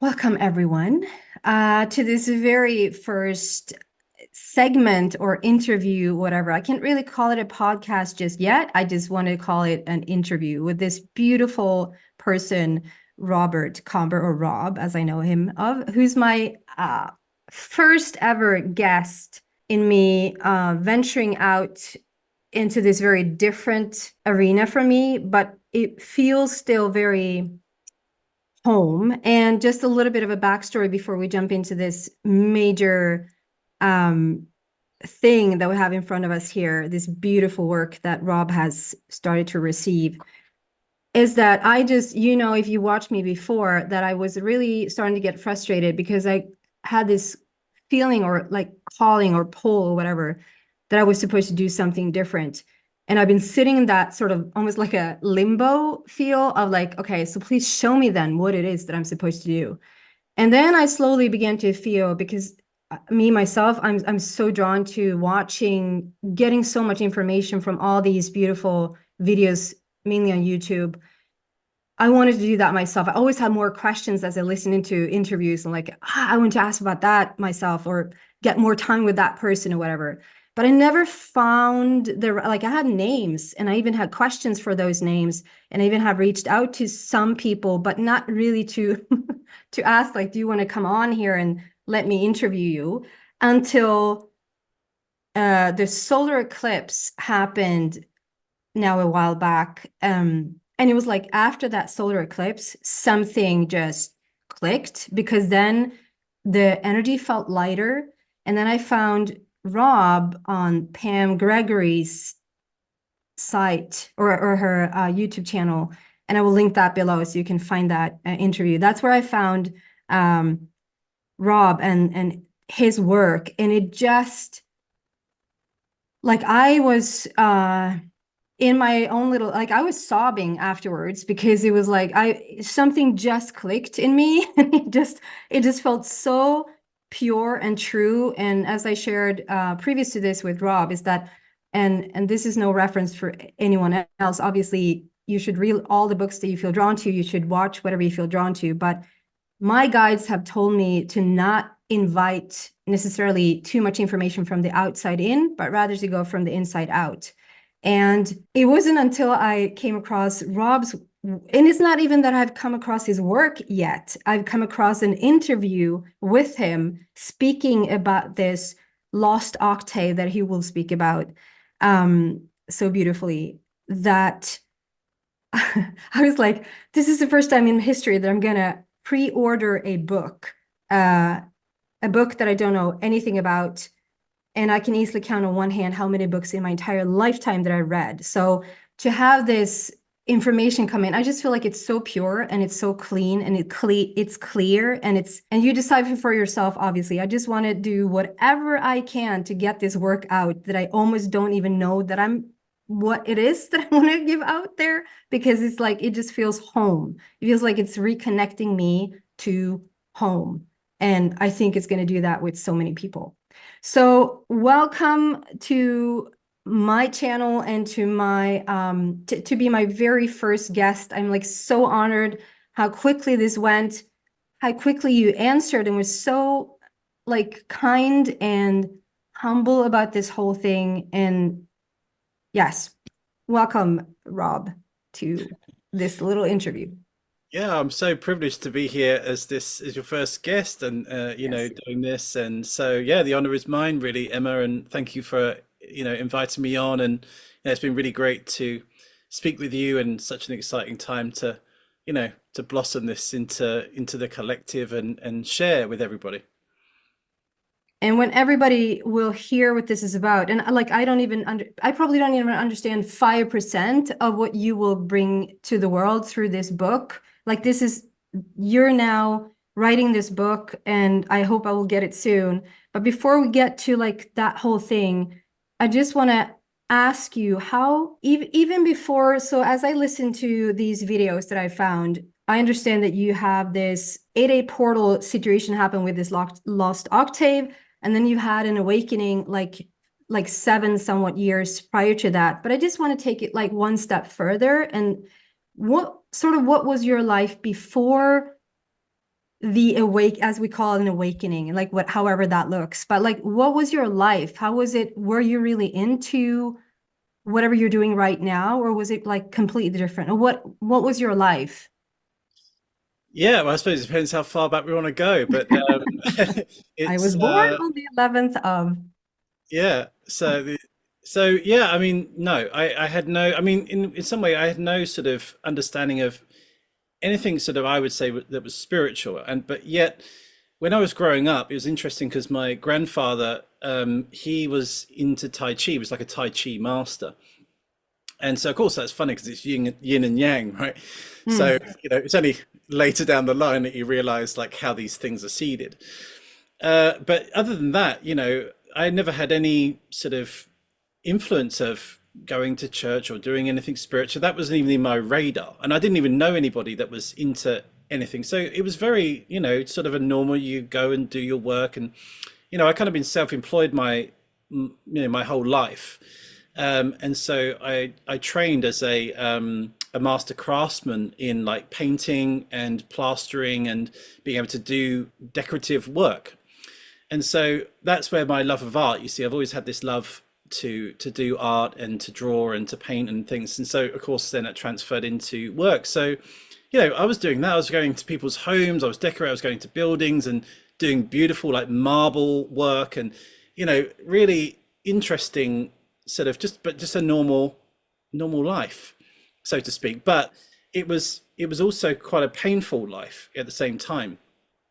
Welcome, everyone, to this very first segment or interview, whatever. I can't really call it a podcast just yet. I just want to call it an interview with this beautiful person, Robert Comber, or Rob, as I know him of, who's my first ever guest in me venturing out into this very different arena for me, but it feels still very home. And just a little bit of a backstory before we jump into this major thing that we have in front of us here, this beautiful work that Rob has started to receive, is that I just, if you watched me before, that I was really starting to get frustrated because I had this feeling or like calling or pull or whatever, that I was supposed to do something different. And I've been sitting in that sort of almost like a limbo feel of like, okay, so please show me then what it is that I'm supposed to do. And then I slowly began to feel, because me myself, I'm so drawn to watching, getting so much information from all these beautiful videos, mainly on YouTube. I wanted to do that myself. I always had more questions as I listened into interviews and like, I want to ask about that myself or get more time with that person or whatever. But I never found I had names and I even had questions for those names. And I even have reached out to some people, but not really to, to ask, like, do you want to come on here and let me interview you, until the solar eclipse happened now a while back. And it was like after that solar eclipse, something just clicked, because then the energy felt lighter. And then I found Rob on Pam Gregory's site or her YouTube channel. And I will link that below so you can find that interview. That's where I found Rob and his work. And it just, like, I was in my own little, like, I was sobbing afterwards because it was like something just clicked in me. And it just felt so pure and true. And as I shared previous to this with Rob, is that, and this is no reference for anyone else, obviously you should read all the books that you feel drawn to, you should watch whatever you feel drawn to, but my guides have told me to not invite necessarily too much information from the outside in, but rather to go from the inside out. And it wasn't until I came across Rob's, and it's not even that I've come across his work yet. I've come across an interview with him speaking about this Lost Octave that he will speak about so beautifully, that I was like, this is the first time in history that I'm gonna pre-order a book that I don't know anything about. And I can easily count on one hand how many books in my entire lifetime that I read. So to have this information come in, I just feel like it's so pure and it's so clean and it's clear and you decide for yourself, obviously. I just want to do whatever I can to get this work out that I almost don't even know that what it is that I want to give out there, because it's like, it just feels home. It feels like it's reconnecting me to home. And I think it's going to do that with so many people. So welcome to my channel and to my to be my very first guest. I'm like so honored how quickly this went, how quickly you answered and was so like kind and humble about this whole thing. And yes, welcome, Rob, to this little interview. Yeah, I'm so privileged to be here as this is your first guest and Yes. doing this. And so yeah, the honor is mine really, Emma, and thank you for inviting me on. And it's been really great to speak with you and such an exciting time to to blossom this into the collective and share with everybody. And when everybody will hear what this is about, and like, I probably don't even understand 5% of what you will bring to the world through this book. Like, you're now writing this book, and I hope I will get it soon. But before we get to like that whole thing, I just want to ask you how, even before, so as I listen to these videos that I found, I understand that you have this 8-8 portal situation happen with this Lost Octave, and then you had an awakening like 7 somewhat years prior to that. But I just want to take it like one step further. And what was your life before the awake, as we call it, an awakening, like what, however that looks. But like, what was your life? How was it? Were you really into whatever you're doing right now, or was it like completely different? Or what was your life? Yeah, well, I suppose it depends how far back we want to go, but I was it's born on the 11th of. yeah. So yeah, I mean, no, I had no, I mean, in some way, I had no sort of understanding of anything sort of I would say that was spiritual, and but yet when I was growing up, it was interesting because my grandfather, he was into Tai Chi. He was like a Tai Chi master. And so, of course, that's funny because it's yin and yang, right? So, Hmm. it's only later down the line that you realize like how these things are seeded. But other than that, I never had any sort of influence of going to church or doing anything spiritual. That wasn't even in my radar. And I didn't even know anybody that was into anything. So it was very, sort of a normal, you go and do your work. And, I kind of been self-employed my whole life. And so I trained as a master craftsman in like painting and plastering and being able to do decorative work. And so that's where my love of art, you see, I've always had this love to do art and to draw and to paint and things. And so of course then it transferred into work. So, I was doing that. I was going to people's homes, I was decorating, I was going to buildings and doing beautiful like marble work and, really interesting sort of just a normal life, so to speak. But it was also quite a painful life at the same time.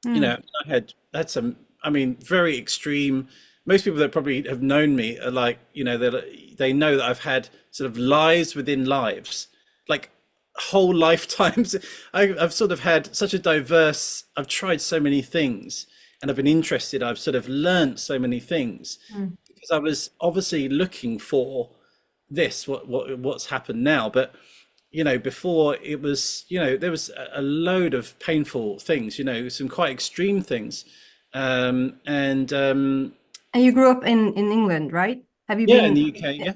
Hmm. I had some, I mean, very extreme. Most people that probably have known me are like, that they know that I've had sort of lives within lives, like whole lifetimes. I've sort of had such a diverse, I've tried so many things and I've been interested. I've sort of learned so many things Hmm. because I was obviously looking for what's happened now. But before it was, there was a load of painful things, some quite extreme things. And And you grew up in England, right? Have you Yeah, in been? the UK, yeah.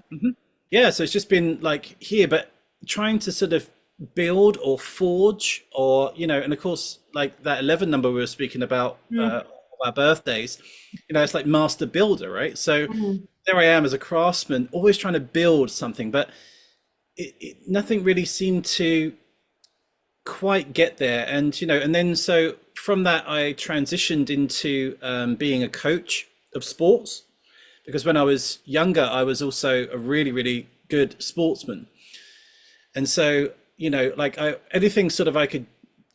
Yeah, so it's just been like here, but trying to sort of build or forge or, and of course, like that 11 number we were speaking about Hmm. of our birthdays, it's like master builder, right? So Hmm. there I am as a craftsman, always trying to build something, but nothing really seemed to quite get there. And then so from that, I transitioned into being a coach of sports because when I was younger, I was also a really, really good sportsman. And so, like anything sort of I could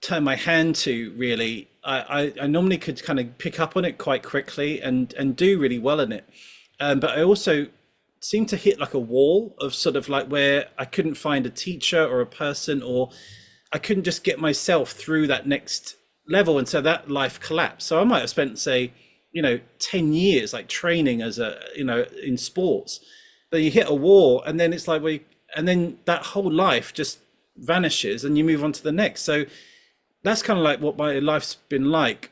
turn my hand to, really, I normally could kind of pick up on it quite quickly and do really well in it. But I also seemed to hit like a wall of sort of like where I couldn't find a teacher or a person, or I couldn't just get myself through that next level. And so that life collapsed. So I might have spent, say, 10 years like training as in sports. But you hit a wall and then it's like, and then that whole life just vanishes and you move on to the next. So that's kind of like what my life's been like.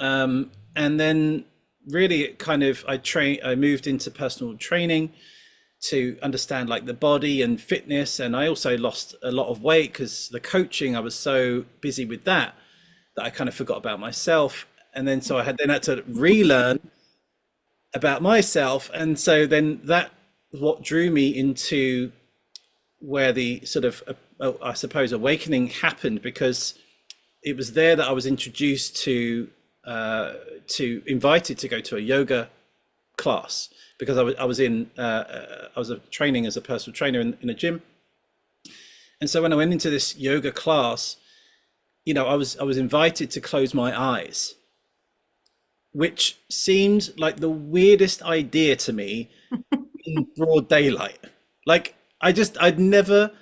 And then really it kind of, I moved into personal training to understand like the body and fitness. And I also lost a lot of weight because the coaching, I was so busy with that I kind of forgot about myself. And then so I had to relearn about myself. And so then that what drew me into where the sort of I suppose awakening happened, because it was there that I was introduced to invited to go to a yoga class, because I was training as a personal trainer in a gym. And so when I went into this yoga class, I was invited to close my eyes, which seemed like the weirdest idea to me in broad daylight. Like I'd never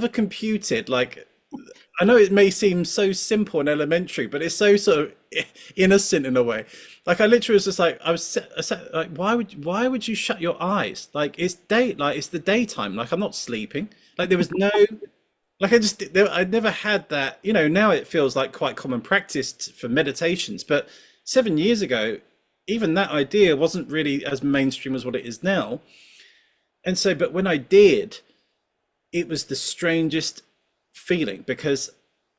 computed, like, I know it may seem so simple and elementary, but it's so sort of innocent in a way. Like I literally was just like, I sat, like, why would you shut your eyes? Like it's the daytime. Like I'm not sleeping. Like there was no, like I'd never had that. Now it feels like quite common practice for meditations, but 7 years ago, even that idea wasn't really as mainstream as what it is now. And so, but when I did, it was the strangest feeling, because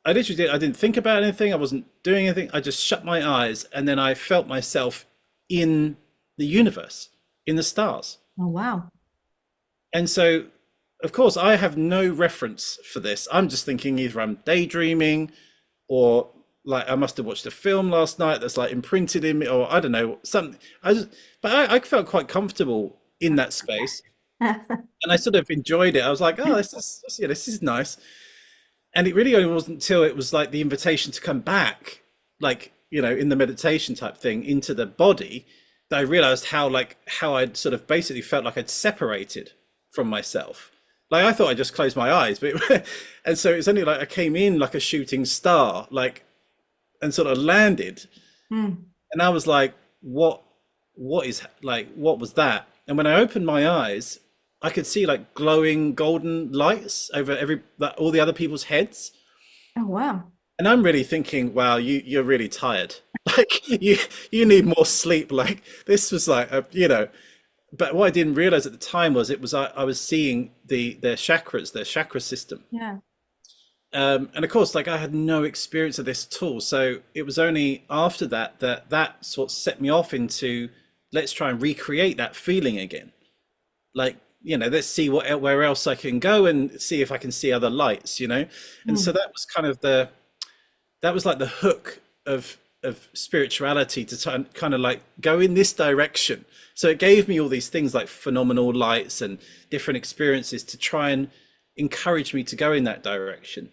I literally did. I didn't think about anything. I wasn't doing anything. I just shut my eyes, and then I felt myself in the universe, in the stars. Oh, wow. And so, of course, I have no reference for this. I'm just thinking either I'm daydreaming, or like I must have watched a film last night that's like imprinted in me, or I don't know, something. I felt quite comfortable in that space, and I sort of enjoyed it. I was like, oh, this is nice. And it really only wasn't until it was like the invitation to come back, like, in the meditation type thing into the body, that I realized how I'd sort of basically felt like I'd separated from myself. Like I thought I just closed my eyes, but and so it's only like I came in like a shooting star, like, and sort of landed, Mm. and I was like, what was that? And when I opened my eyes, I could see like glowing golden lights over all the other people's heads. Oh, wow. And I'm really thinking, wow, you're really tired. Like you need more sleep. Like this was like but what I didn't realize at the time was I was seeing their chakras, their chakra system. Yeah. And of course, like I had no experience of this at all. So it was only after that sort of set me off into, let's try and recreate that feeling again. Like, let's see where else I can go and see if I can see other lights. And so Mm. that was kind of that was like the hook of spirituality to kind of like go in this direction. So it gave me all these things like phenomenal lights and different experiences to try and encourage me to go in that direction.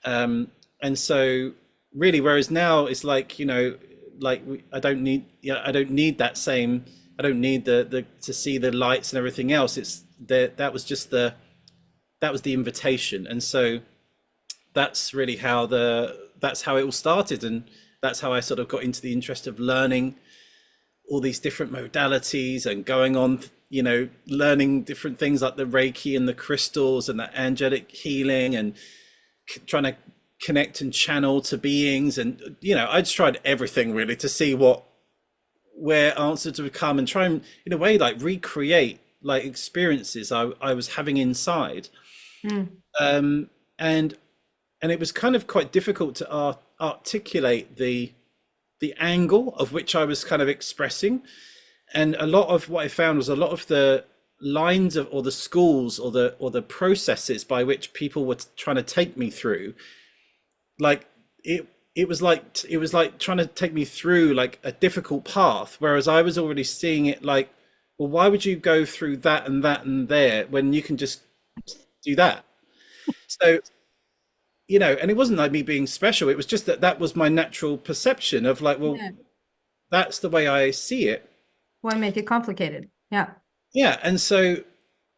And so really, whereas now it's like, I don't need, I don't need that same, I don't need the to see the lights and everything else. It's that was just that was the invitation. And so that's how it all started. And that's how I sort of got into the interest of learning all these different modalities and going on, learning different things like the Reiki and the crystals and the angelic healing, and trying to connect and channel to beings. And, I just tried everything really to see where answers would come, and try and, in a way, like recreate like experiences I was having inside. Mm. Um, and it was kind of quite difficult to articulate the angle of which I was kind of expressing. And a lot of what I found was a lot of the lines or the schools or the processes by which people were trying to take me through, like it was like trying to take me through like a difficult path, whereas I was already seeing it like, well, why would you go through that and that and there when you can just do that? So, and it wasn't like me being special. It was just that was my natural perception of like, well, Yeah. that's the way I see it. Why make it complicated? Yeah. Yeah. And so,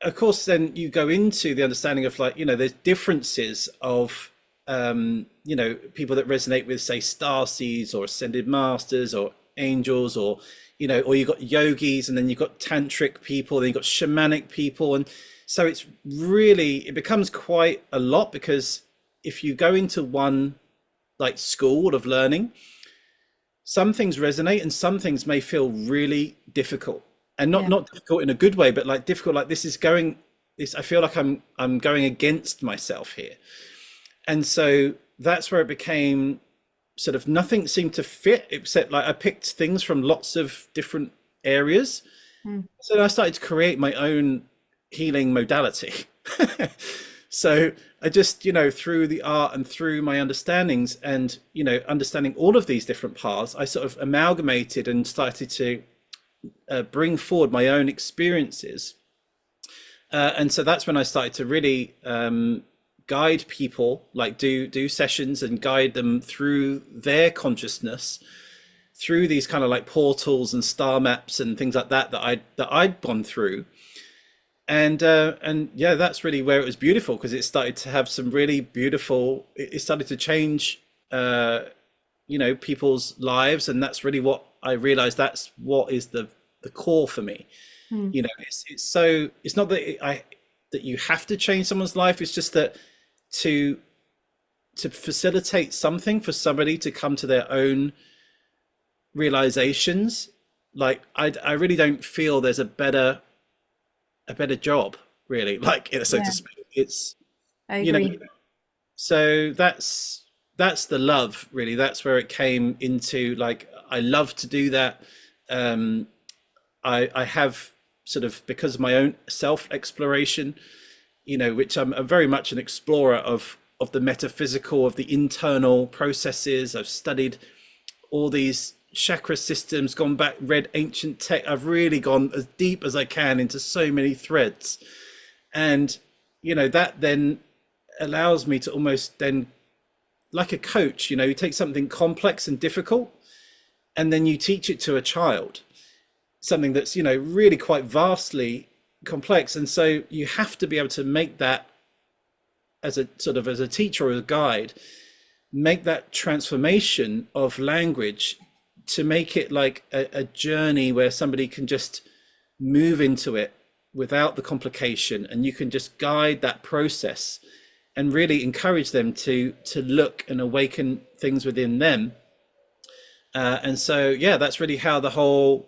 of course, then you go into the understanding of like, there's differences of, people that resonate with, say, star seeds or ascended masters or angels, or, or you've got yogis, and then you've got tantric people, then you've got shamanic people. And so it becomes quite a lot, because if you go into one like school of learning, some things resonate and some things may feel really difficult, and Yeah. not difficult in a good way, but like difficult, like I feel like I'm going against myself here. And so that's where it became sort of nothing seemed to fit, except like I picked things from lots of different areas. Mm. So I started to create my own healing modality. So I just, through the art and through my understandings and, understanding all of these different paths, I sort of amalgamated and started to bring forward my own experiences. And so that's when I started to really guide people, like do sessions and guide them through their consciousness, through these kind of like portals and star maps and things like that I'd gone through. And yeah, that's really where it was beautiful, because it started to have some really beautiful, it started to change people's lives. And that's really what I realized, that's what is the core for me. Mm. It's not that you have to change someone's life, it's just that to facilitate something for somebody to come to their own realizations. Like I really don't feel there's a better job, really, like, so to Yeah. speak. It's, I you know agree. so that's the love, really. That's where it came into, like, I love to do that. um I have sort of, because of my own self exploration, which I'm very much an explorer of the metaphysical, of the internal processes. I've studied all these chakra systems, gone back, read ancient tech. I've really gone as deep as I can into so many threads. And, that then allows me to almost then, like a coach, you take something complex and difficult, and then you teach it to a child, something that's, really quite vastly complex. And so you have to be able to make that, as a sort of, as a teacher or a guide, make that transformation of language to make it like a journey where somebody can just move into it without the complication, and you can just guide that process and really encourage them to look and awaken things within them. And so, yeah, that's really how the whole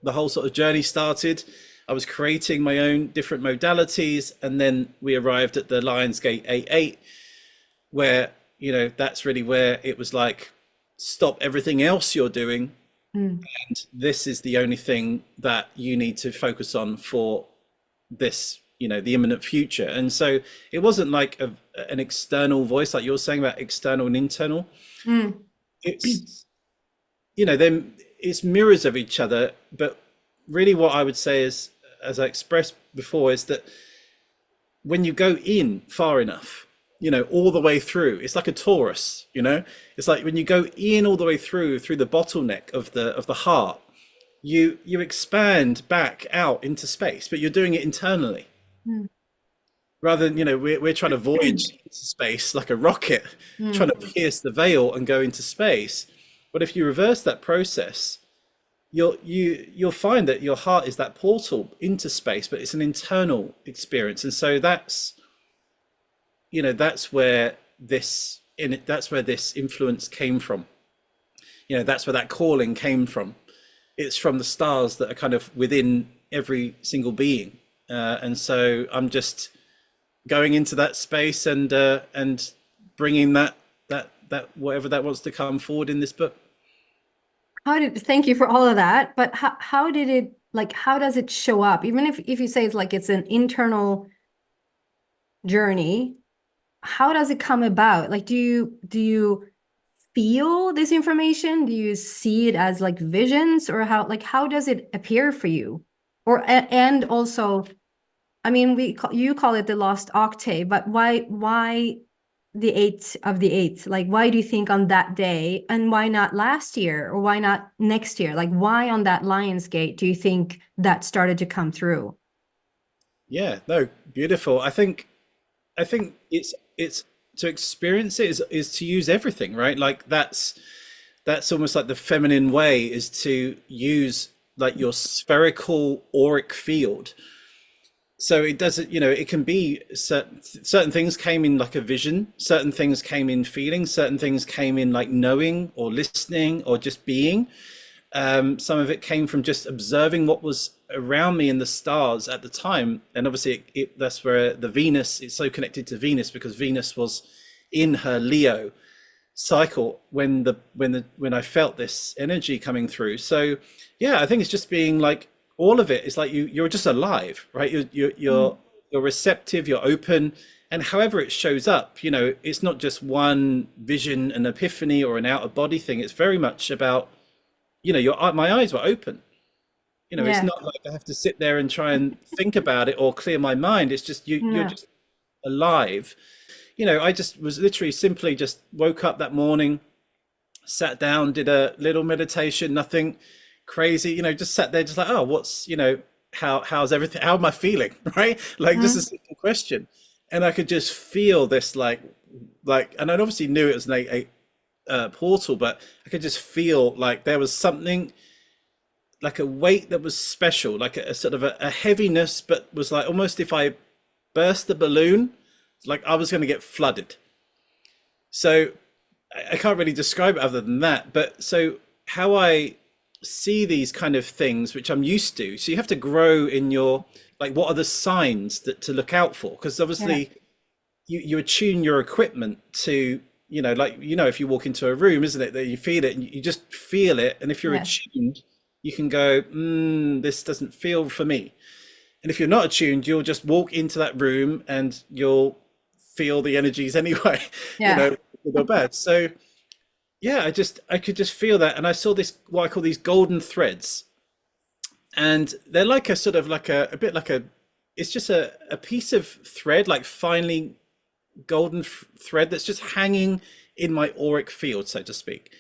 sort of journey started. I was creating my own different modalities, and then we arrived at the Lionsgate A8, where, that's really where it was like, stop everything else you're doing, and this is the only thing that you need to focus on for this, the imminent future. And so it wasn't like an external voice, like you're saying about external and internal. It's, then it's mirrors of each other. But really what I would say is, as I expressed before, is that when you go in far enough, all the way through, it's like a torus, it's like when you go in all the way through the bottleneck of the heart, you expand back out into space, but you're doing it internally. Rather than, we're trying to voyage into space like a rocket, trying to pierce the veil and go into space. But if you reverse that process, you'll find that your heart is that portal into space, but it's an internal experience. And so that's where this influence came from. That's where that calling came from. It's from the stars that are kind of within every single being. And so I'm just going into that space and bringing that whatever that wants to come forward in this book. Thank you for all of that, but how did it, like, how does it show up? Even if you say it's like it's an internal journey, how does it come about? Like, do you feel this information? Do you see it as like visions, or how does it appear for you? Or and also, I mean, you call it the Lost Octave, but why the 8th of the 8th? Like, why do you think on that day, and why not last year, or why not next year? Like, why on that Lionsgate do you think that started to come through? Yeah, no, beautiful. I think it's to experience it is to use everything, right? Like that's almost like the feminine way, is to use like your spherical auric field. So it doesn't, it can be certain things came in like a vision, certain things came in feeling, certain things came in like knowing or listening or just being. Some of it came from just observing what was around me in the stars at the time. And obviously that's where the Venus, it's so connected to Venus, because Venus was in her Leo cycle when I felt this energy coming through. So yeah, I think it's just being like, all of it is like you're just alive, right? You're receptive, you're open, and however it shows up, it's not just one vision, an epiphany, or an out of body thing. It's very much about, my eyes were open. It's not like I have to sit there and try and think about it or clear my mind. It's just you're just alive. I just was literally simply just woke up that morning, sat down, did a little meditation, nothing crazy, just sat there, just like, oh, what's, how's everything? How am I feeling? Right? Like just a simple question. And I could just feel this like, and I obviously knew it was a portal, but I could just feel like there was something, like a weight that was special, like a sort of a heaviness, but was like almost if I burst the balloon, like I was going to get flooded. So I can't really describe it other than that. But so how I see these kind of things, which I'm used to, so you have to grow in your, like, what are the signs that to look out for? Because obviously you attune your equipment to, like, if you walk into a room, isn't it, that you feel it and you just feel it. And if you're Yes. attuned, you can go, this doesn't feel for me. And if you're not attuned, you'll just walk into that room and you'll feel the energies anyway, Yeah. good or bad. So yeah, I could just feel that. And I saw this, what I call these golden threads. And they're like a sort of like a bit like it's just a piece of thread, like finely golden thread that's just hanging in my auric field, so to speak.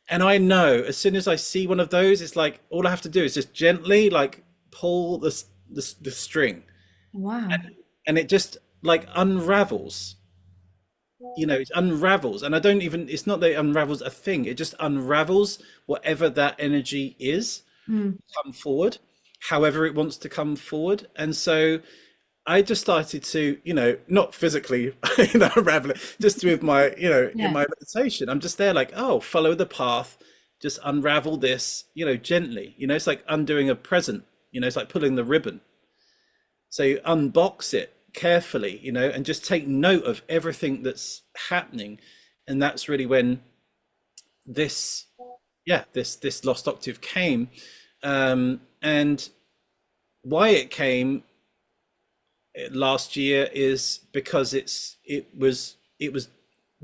And I know as soon as I see one of those, it's like all I have to do is just gently like pull the string, Wow. and it just like unravels. It unravels, and I don't even. It's not that it unravels a thing. It just unravels whatever that energy is. Mm. Come forward, however it wants to come forward, and so I just started to, not physically, unravel it, just with my, in Yeah. my meditation. I'm just there like, oh, follow the path, just unravel this, gently. It's like undoing a present, it's like pulling the ribbon. So you unbox it carefully, and just take note of everything that's happening. And that's really when this, this Lost Octave came. And why it came last year is because it was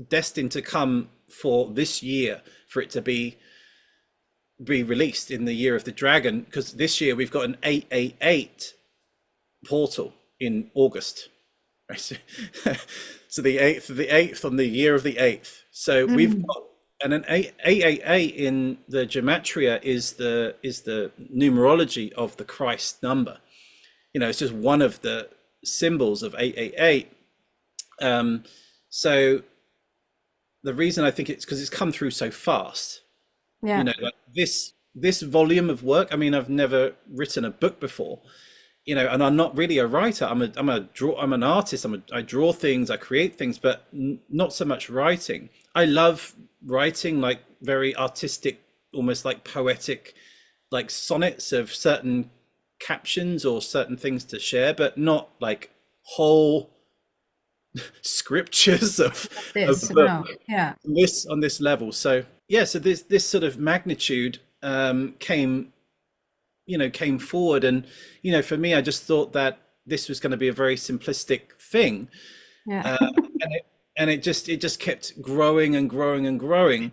destined to come for this year, for it to be released in the year of the dragon, because this year we've got an 888 portal in August, right? So the 8th of the 8th on the year of the 8th, so we've Mm. got, and an 888 in the gematria is the numerology of the Christ number. It's just one of the symbols of 888. So the reason I think it's because it's come through so fast. Yeah. Like this volume of work. I mean, I've never written a book before, and I'm not really a writer. I'm an artist. I draw things, I create things, but not so much writing. I love writing, like very artistic, almost like poetic, like sonnets of certain captions or certain things to share, but not like whole scriptures of This, the no. book. Yeah. This on this level. So yeah, so this sort of magnitude came forward, and for me, I just thought that this was going to be a very simplistic thing, Yeah. and it just kept growing and growing and growing,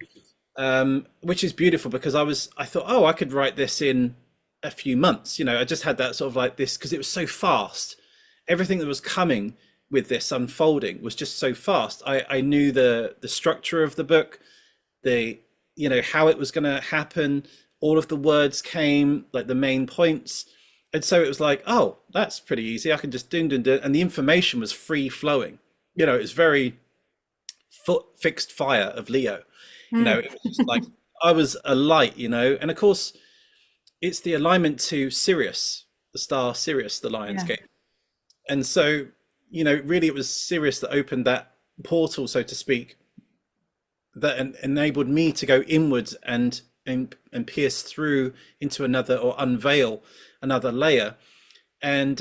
which is beautiful, because I thought, oh, I could write this in a few months. I just had that sort of like this, because it was so fast. Everything that was coming with this unfolding was just so fast. I knew the structure of the book, the how it was going to happen. All of the words came, like the main points, and so it was like, oh, that's pretty easy. I can just do, and the information was free flowing. It was very fixed fire of Leo. Mm. It was just like I was a light, and of course it's the alignment to Sirius, the star Sirius, the Lion's Yeah. Gate. And so, really it was Sirius that opened that portal, so to speak, that enabled me to go inwards and pierce through into another, or unveil another layer. And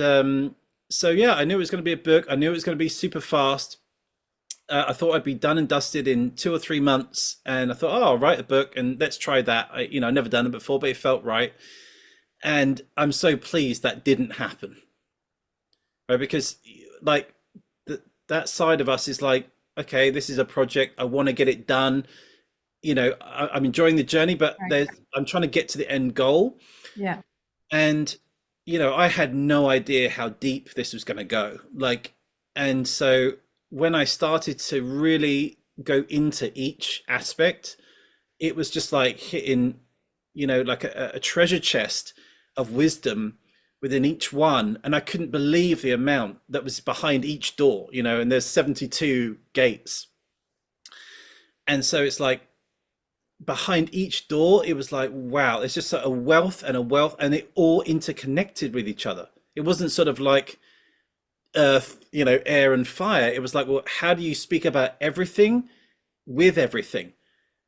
so yeah, I knew it was going to be a book. I knew it was going to be super fast. I thought I'd be done and dusted in 2 or 3 months, and I thought, oh, I'll write a book and let's try that. I've never done it before, but it felt right. And I'm so pleased that didn't happen, right? Because like that side of us is like, okay, this is a project. I want to get it done. I'm enjoying the journey, but Right. I'm trying to get to the end goal. Yeah. And, I had no idea how deep this was going to go. Like, and so when I started to really go into each aspect, it was just like hitting, like a treasure chest of wisdom within each one. And I couldn't believe the amount that was behind each door, and there's 72 gates. And so it's like behind each door, it was like, wow, it's just a wealth and a wealth, and it all interconnected with each other. It wasn't sort of like earth, air and fire. It was like, well, how do you speak about everything with everything?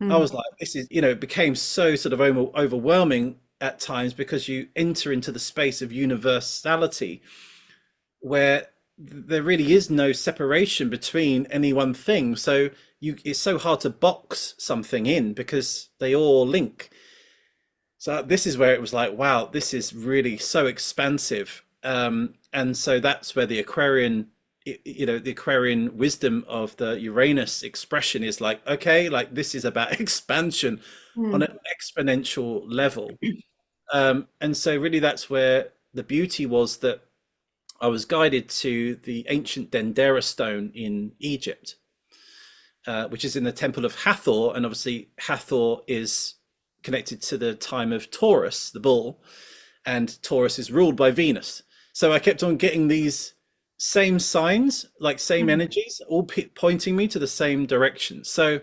I Mm. was like, this is, it became so sort of overwhelming at times, because you enter into the space of universality, where there really is no separation between any one thing. So it's so hard to box something in because they all link. So this is where it was like, wow, this is really so expansive. And so that's where the Aquarian, the Aquarian wisdom of the Uranus expression is like, okay, like this is about expansion on Mm. an exponential level. And so really that's where the beauty was, that I was guided to the ancient Dendera stone in Egypt, which is in the temple of Hathor. And obviously Hathor is connected to the time of Taurus, the bull, and Taurus is ruled by Venus. So I kept on getting these same signs, like same Mm. energies, all pointing me to the same direction. So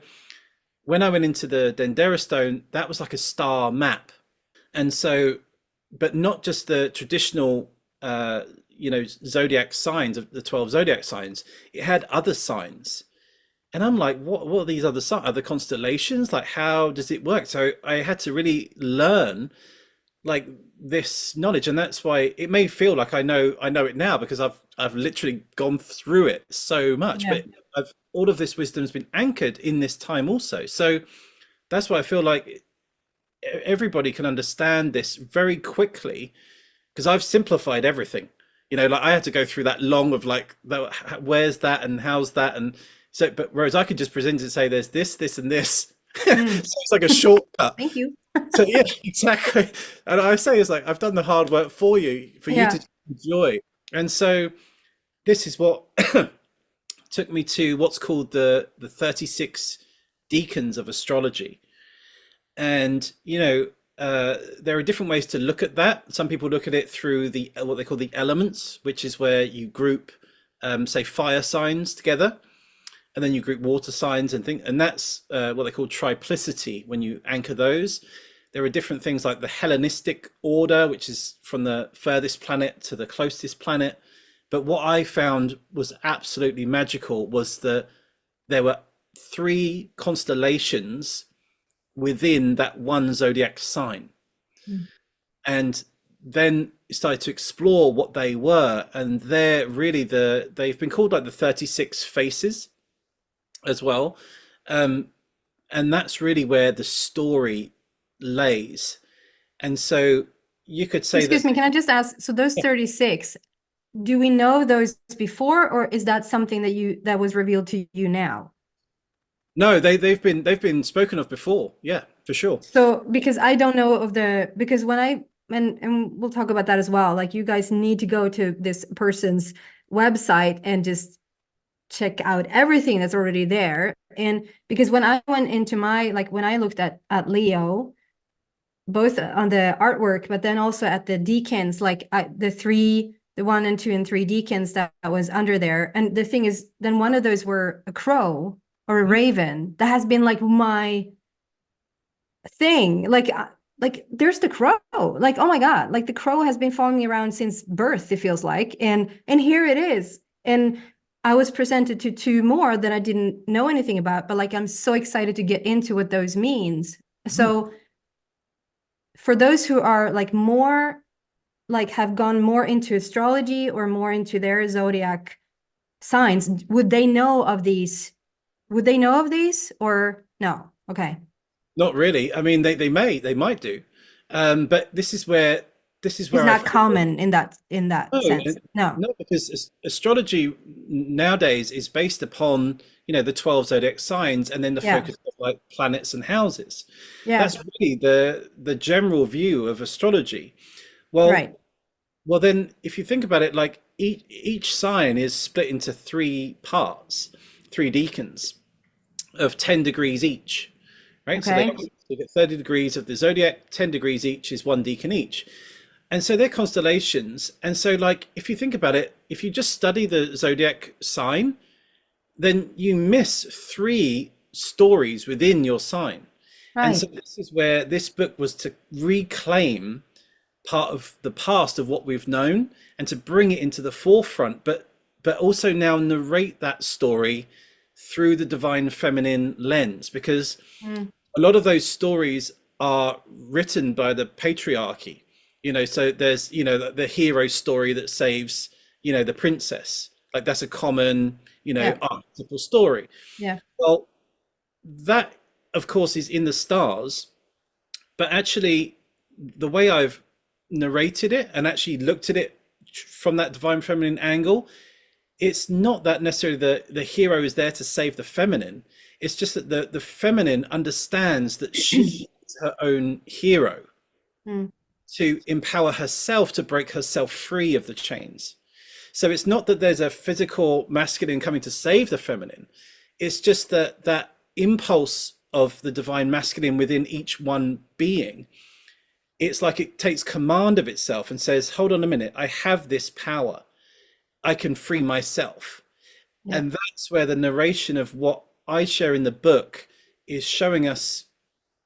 when I went into the Dendera stone, that was like a star map. And so, but not just the traditional, zodiac signs of the 12 zodiac signs, it had other signs. And I'm like, what are these other signs? Are the constellations? Like, how does it work? So I had to really learn like this knowledge, and that's why it may feel like I know it now, because I've literally gone through it so much. Yeah. But I've all of this wisdom's been anchored in this time also. So that's why I feel like everybody can understand this very quickly, because I've simplified everything. Like I had to go through that long of like, where's that and how's that, and so. But whereas I could just present it and say, there's this, and this. So Mm. it's like a shortcut. Thank you. So yeah, exactly. And I say it's like I've done the hard work for you Yeah. to enjoy. And so this is what took me to what's called the 36 decans of astrology. And there are different ways to look at that. Some people look at it through the what they call the elements, which is where you group say fire signs together, and then you group water signs and things, and that's what they call triplicity when you anchor those. There are different things like the Hellenistic order, which is from the furthest planet to the closest planet. But what I found was absolutely magical was that there were 3 constellations within that one zodiac sign. Mm. And then started to explore what they were, and they're really they've been called like the 36 faces as well. And that's really where the story lays. And so you could say Excuse that, me, can I just ask, so those 36, do we know those before, or is that something that was revealed to you now? no, they've been spoken of before. Yeah, for sure. So because I don't know of because when and we'll talk about that as well, like you guys need to go to this person's website and just check out everything that's already there. And because when I went into when I looked at Leo, both on the artwork, but then also at the decans, the 1 and 2 and 3 decans that was under there. And the thing is, then one of those were a crow or a raven. That has been like my thing. Like there's the crow. Like, oh my God, like the crow has been following me around since birth, it feels like. And here it is. And I was presented to 2 more that I didn't know anything about, but like I'm so excited to get into what those means. So for those who are like more like have gone more into astrology or more into their zodiac signs, would they know of these? Would they know of these or no? Okay. Not really. I mean, they might do, but this is It's where I not feel common in that no, sense. No. no, because astrology nowadays is based upon the 12 zodiac signs, and then the Yeah. focus of like planets and houses. Yeah. That's really the general view of astrology. Well, Right. well, then if you think about it, like each sign is split into 3 parts, 3 decans of 10 degrees each, right? So Okay. they get 30 degrees of the zodiac, 10 degrees each is 1 decan each. And so they're constellations. And so, like, if you think about it, if you just study the zodiac sign, then you miss 3 stories within your sign. And so Right. this is where this book was to reclaim part of the past of what we've known and to bring it into the forefront, but also now narrate that story through the divine feminine lens, because Mm. a lot of those stories are written by the patriarchy. So there's the hero story that saves the princess, Like that's a common, Yeah. archetypal story. Yeah. Well, that of course is in the stars, but actually the way I've narrated it and actually looked at it from that divine feminine angle, it's not that necessarily the hero is there to save the feminine. It's just that the feminine understands that she is her own hero Mm. to empower herself to break herself free of the chains. So it's not that there's a physical masculine coming to save the feminine. It's just that impulse of the divine masculine within each one being. It's like it takes command of itself and says, hold on a minute, I have this power. I can free myself. Yeah. And that's where the narration of what I share in the book is showing us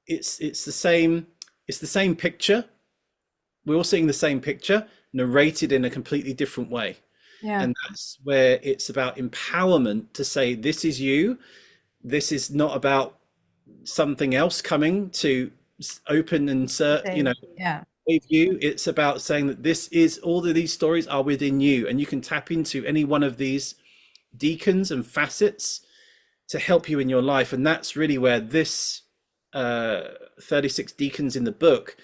it's the same picture. We're all seeing the same picture narrated in a completely different way. Yeah. And that's where it's about empowerment to say, this is you. This is not about something else coming to open and Yeah. save you. It's about saying that this is all of these stories are within you, and you can tap into any one of these decans and facets to help you in your life. And that's really where this 36 decans in the book,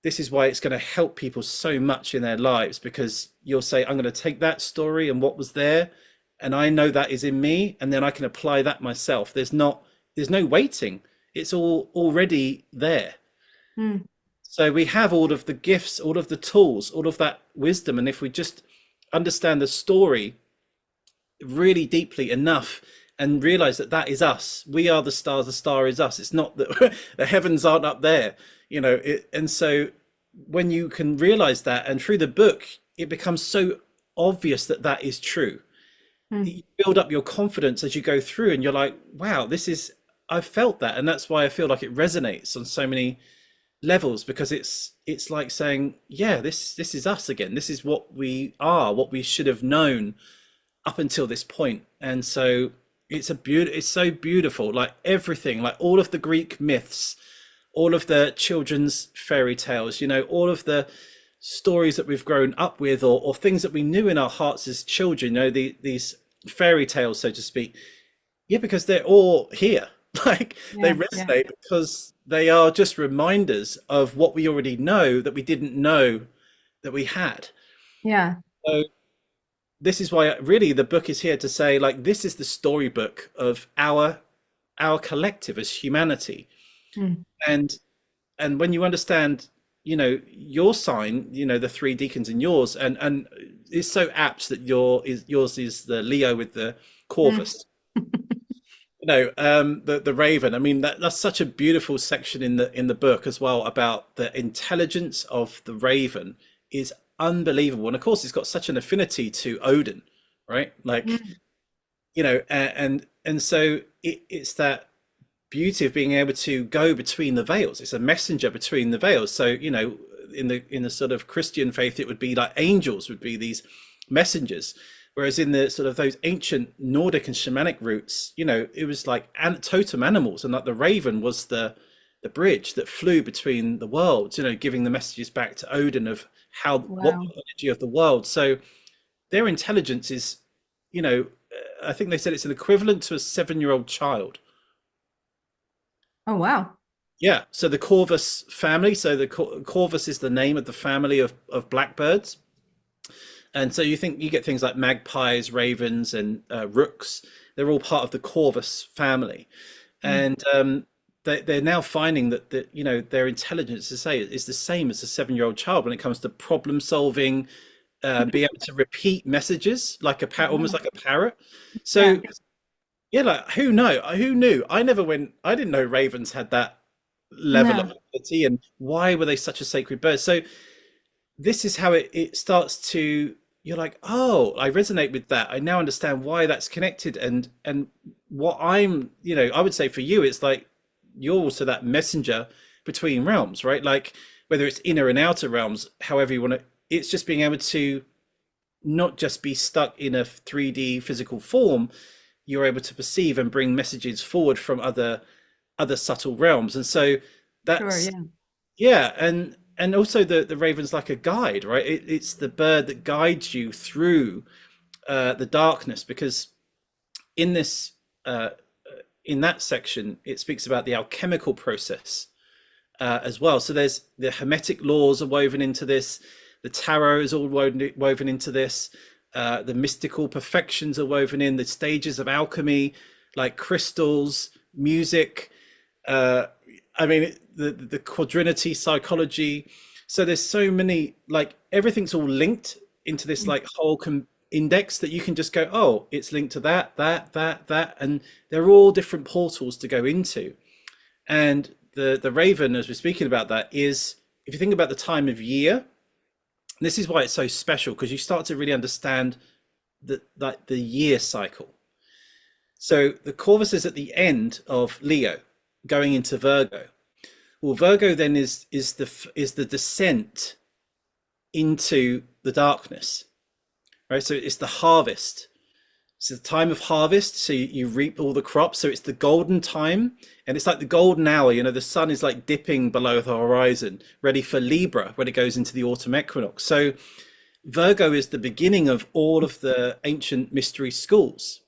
this is why it's going to help people so much in their lives, because you'll say, I'm going to take that story and what was there, and I know that is in me, and then I can apply that myself. There's no waiting. It's all already there. Mm. So we have all of the gifts, all of the tools, all of that wisdom. And if we just understand the story really deeply enough and realize that that is us, we are the stars, the star is us. It's not that the heavens aren't up there, and so when you can realize that, and through the book, it becomes so obvious that that is true. Mm. You build up your confidence as you go through, and you're like, wow, I've felt that. And that's why I feel like it resonates on so many levels, because it's like saying, yeah, this is us again. This is what we are, what we should have known up until this point. And so it's so beautiful, like everything, like all of the Greek myths, all of the children's fairy tales, all of the stories that we've grown up with, or things that we knew in our hearts as children, these fairy tales, so to speak. Yeah, because they're all here. Like they Yeah. Yeah. resonate because they are just reminders of what we already know that we didn't know that we had. Yeah. So this is why really the book is here to say, like, this is the storybook of our collective as humanity. Mm. And when you understand, your sign, the three decans in yours, and it's so apt that yours is the Leo with the Mm. Corvus. The raven. I mean, that's such a beautiful section in the book as well, about the intelligence of the raven is unbelievable. And of course, it's got such an affinity to Odin, right? Like, Mm. and so it's that beauty of being able to go between the veils. It's a messenger between the veils. So, in the sort of Christian faith, it would be like angels would be these messengers. Whereas in the sort of those ancient Nordic and shamanic roots, it was like totem animals, and like the raven was the bridge that flew between the worlds, giving the messages back to Odin of what Wow. the energy of the world. So their intelligence is, I think they said it's an equivalent to a 7-year-old child. Oh, wow. Yeah. So the Corvus family. So the Corvus is the name of the family of blackbirds. And so you get things like magpies, ravens, and rooks. They're all part of the Corvus family, Mm. and they're now finding that their intelligence, to say, is the same as a 7-year-old child when it comes to problem solving, being able to repeat messages like almost Wow. like a parrot. Yeah. So yeah, like who knew? I didn't know ravens had that level of No. ability, and why were they such a sacred bird? So this is how it starts to, you're like, oh, I resonate with that. I now understand why that's connected, and what I would say for you, it's like you're also that messenger between realms, right? Like whether it's inner and outer realms, however you want to, it's just being able to not just be stuck in a 3D physical form. You're able to perceive and bring messages forward from other subtle realms. And so Sure. that's, Yeah. yeah. And also the raven's like a guide, right? It's the bird that guides you through the darkness, because in this in that section it speaks about the alchemical process as well. So there's the hermetic laws are woven into this, the tarot is all woven into this, the mystical perfections are woven in, the stages of alchemy, like crystals, music, I mean the quadrinity psychology. So there's so many, like everything's all linked into this like whole index that you can just go, oh, it's linked to that, and they're all different portals to go into. And the raven, as we're speaking about that, is, if you think about the time of year, this is why it's so special, because you start to really understand the year cycle. So the Corvus is at the end of Leo, going into Virgo. Well, Virgo then is the descent into the darkness, right? So it's the harvest. It's the time of harvest, so you reap all the crops. So it's the golden time, and it's like the golden hour. You know, the sun is like dipping below the horizon, ready for Libra when it goes into the autumn equinox. So Virgo is the beginning of all of the ancient mystery schools,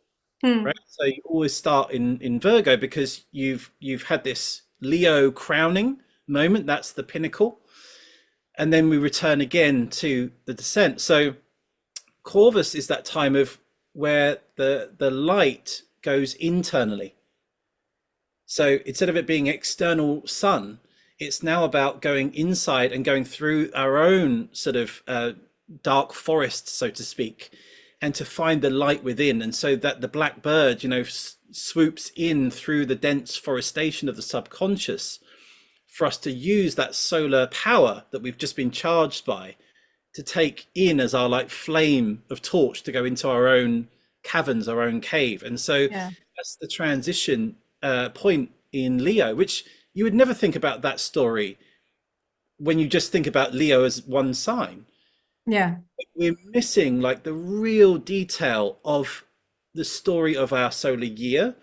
right? So you always start in Virgo because you've had this Leo crowning moment. That's the pinnacle, and then we return again to the descent. So Corvus is that time of where the light goes internally. So instead of it being external sun, it's now about going inside and going through our own sort of dark forest, so to speak, and to find the light within. And so that the black bird, you know, swoops in through the dense forestation of the subconscious for us to use that solar power that we've just been charged by to take in as our like flame of torch to go into our own caverns, our own cave. And so that's the transition point in Leo, which you would never think about that story when you just think about Leo as one sign. Yeah. We're missing like the real detail of the story of our solar year,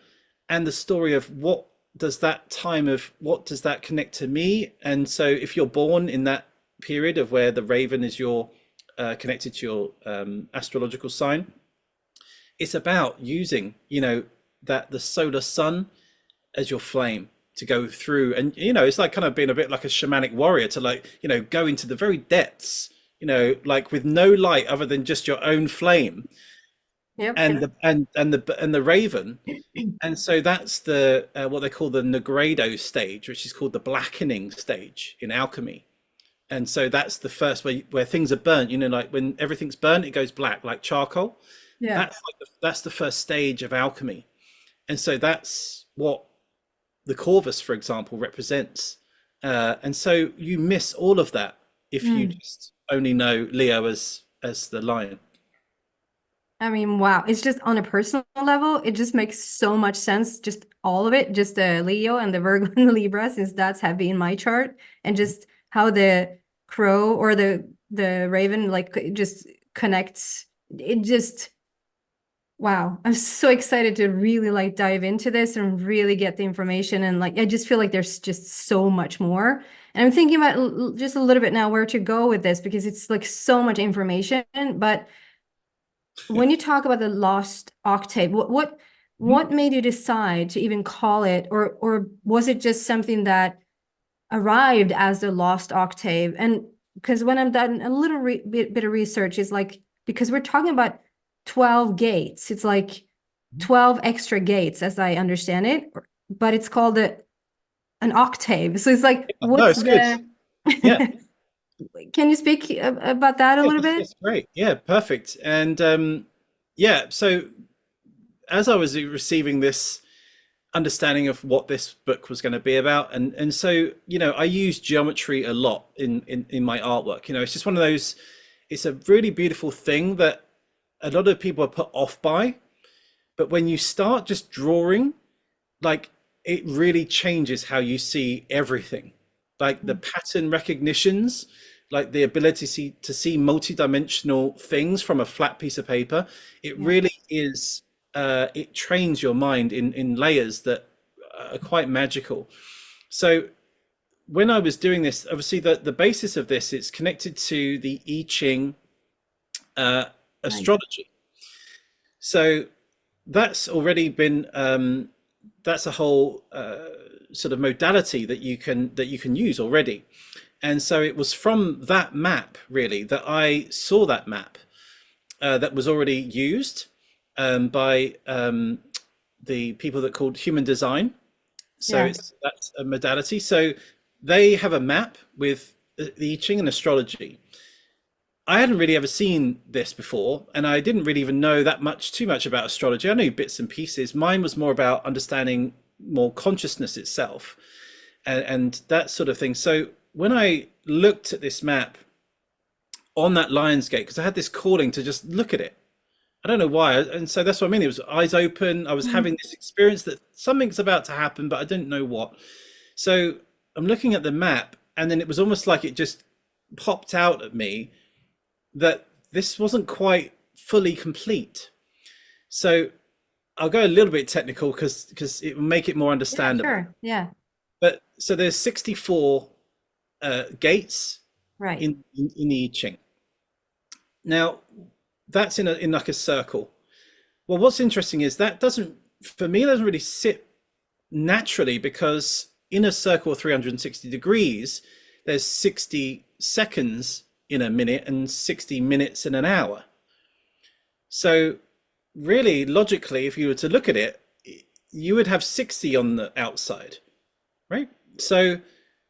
and the story of what does that connect to me. And so if you're born in that period of where the raven is your connected to your astrological sign, it's about using, you know, that the solar sun as your flame to go through. And you know, it's like kind of being a bit like a shamanic warrior to, like, you know, go into the very depths, you know, like with no light other than just your own flame. Yep. And the raven. And so that's the what they call the Negredo stage, which is called the blackening stage in alchemy. And so that's the first where things are burnt, you know, like when everything's burnt, it goes black, like charcoal. Yeah. That's the first stage of alchemy. And so that's what the Corvus, for example, represents. And so you miss all of that if you just only know Leo as the lion. I mean, wow. It's just on a personal level, it just makes so much sense. Just all of it, just the Leo and the Virgo and the Libra, since that's heavy in my chart, and just how the crow or the raven like it just connects. It just, wow. I'm so excited to really like dive into this and really get the information. And like, I just feel like there's just so much more. And I'm thinking about just a little bit now where to go with this, because it's like so much information. But when you talk about the Lost Octave, what made you decide to even call it, or was it just something that arrived as the Lost Octave? And because when I've done a little bit of research, it's like, because we're talking about 12 gates, it's like 12 extra gates as I understand it, but it's called an octave. So it's like, No, it's good. Yeah. Can you speak about that a little bit? That's great. Yeah, perfect. And yeah, so as I was receiving this understanding of what this book was going to be about, and so, you know, I use geometry a lot in my artwork. You know, it's just one of those, it's a really beautiful thing that a lot of people are put off by, but when you start just drawing, like, it really changes how you see everything. Like the pattern recognitions, like the ability to see multi-dimensional things from a flat piece of paper. It really is, it trains your mind in layers that are quite magical. So when I was doing this, obviously the basis of this, it's connected to the I Ching astrology. So that's already been that's a whole sort of modality that you can use already. And so it was from that map really that I saw that map that was already used by the people that called human design. So Yeah. it's that's a modality. So they have a map with the I Ching and astrology. I hadn't really ever seen this before, and I didn't really even know that much, too much about astrology. I knew bits and pieces. Mine was more about understanding more consciousness itself and that sort of thing. So when I looked at this map on that Lionsgate, because I had this calling to just look at it, I don't know why. And so that's what I mean. It was eyes open. I was Mm. having this experience that something's about to happen, but I didn't know what. So I'm looking at the map, and then it was almost like it just popped out at me that this wasn't quite fully complete. So I'll go a little bit technical because it will make it more Yeah, understandable. sure. Yeah. But so there's 64 gates Right. in the I Ching. Now that's in like a circle. Well, what's interesting is that doesn't, for me, doesn't really sit naturally, because in a circle of 360 degrees, there's 60 seconds in a minute and 60 minutes in an hour. So really, logically, if you were to look at it, you would have 60 on the outside, right? So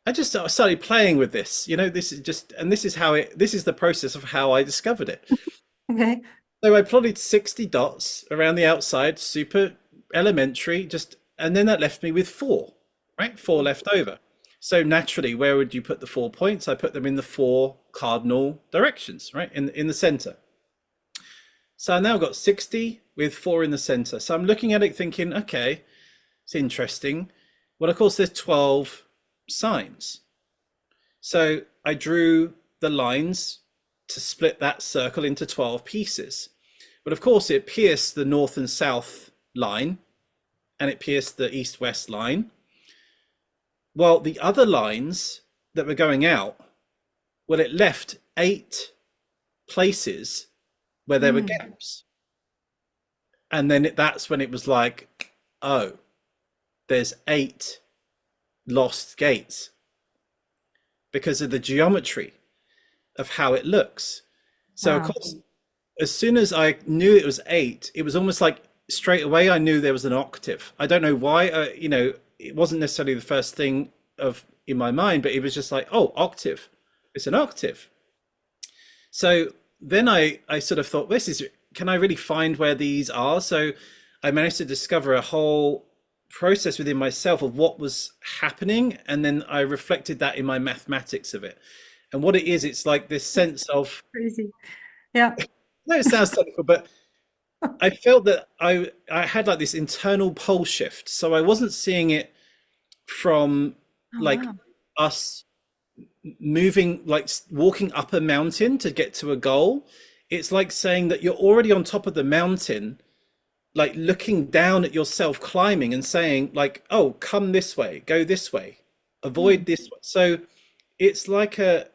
I just started playing with this. This is just, and this is how this is the process of how I discovered it. Okay. So I plotted 60 dots around the outside, super elementary, just, and then that left me with four, right? Four left over. So naturally, where would you put the 4 points? I put them in the four cardinal directions, right? In the center. So I now got 60 with four in the center. So I'm looking at it thinking, okay, it's interesting. Well, of course, there's 12 signs. So I drew the lines to split that circle into 12 pieces. But of course, it pierced the north and south line, and it pierced the east-west line. Well, the other lines that were going out, well, it left 8 places where there were Mm. gaps. And then that's when it was like, oh, there's 8 lost gates because of the geometry of how it looks. So, of Wow. course, as soon as I knew it was 8, it was almost like straight away I knew there was an octave. I don't know why, it wasn't necessarily the first thing of in my mind, but it was just like, oh, octave, it's an octave. So then I sort of thought, can I really find where these are? So I managed to discover a whole process within myself of what was happening, and then I reflected that in my mathematics of it. And what it is, it's like this sense of, Crazy. Yeah. no, it sounds technical, but I felt that I had like this internal pole shift. So I wasn't seeing it from Oh, like wow. us moving, like walking up a mountain to get to a goal. It's like saying that you're already on top of the mountain, like looking down at yourself climbing and saying like, oh, come this way, go this way, avoid Mm. this way. So it's like a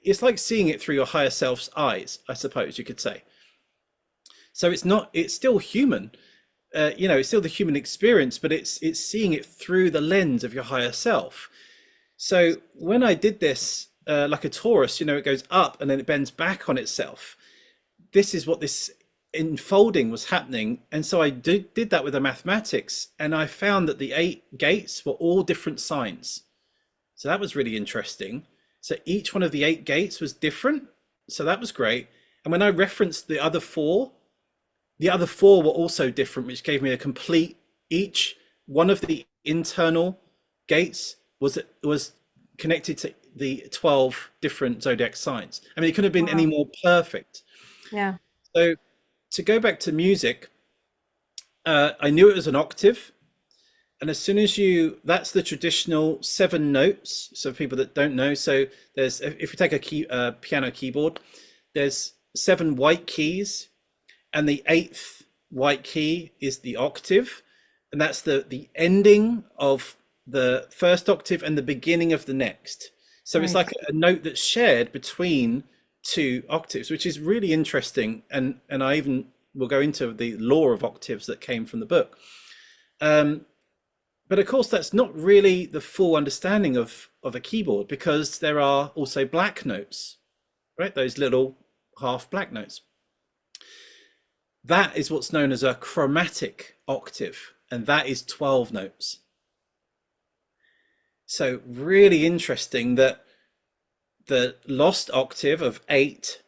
it's like seeing it through your higher self's eyes, I suppose you could say. So it's still human, it's still the human experience, but it's seeing it through the lens of your higher self. So when I did this, like a torus, it goes up and then it bends back on itself. This is what this enfolding was happening. And so I did that with the mathematics, and I found that the 8 gates were all different signs. So that was really interesting. So each one of the 8 gates was different. So that was great. And when I referenced the other four were also different, which gave me a complete, each one of the internal gates was connected to the 12 different zodiac signs. I mean, it couldn't have been any Wow. more perfect. Yeah. So to go back to music, I knew it was an octave. And as soon as that's the traditional 7 notes. So for people that don't know, so if you take a piano keyboard, there's 7 white keys, and the 8th white key is the octave, and that's the ending of the first octave and the beginning of the next. So it's Right. like a note that's shared between 2 octaves, which is really interesting. And I even we'll go into the law of octaves that came from the book. But of course, that's not really the full understanding of a keyboard, because there are also black notes, right? Those little half black notes. That is what's known as a chromatic octave, and that is 12 notes. So really interesting that the lost octave of 8,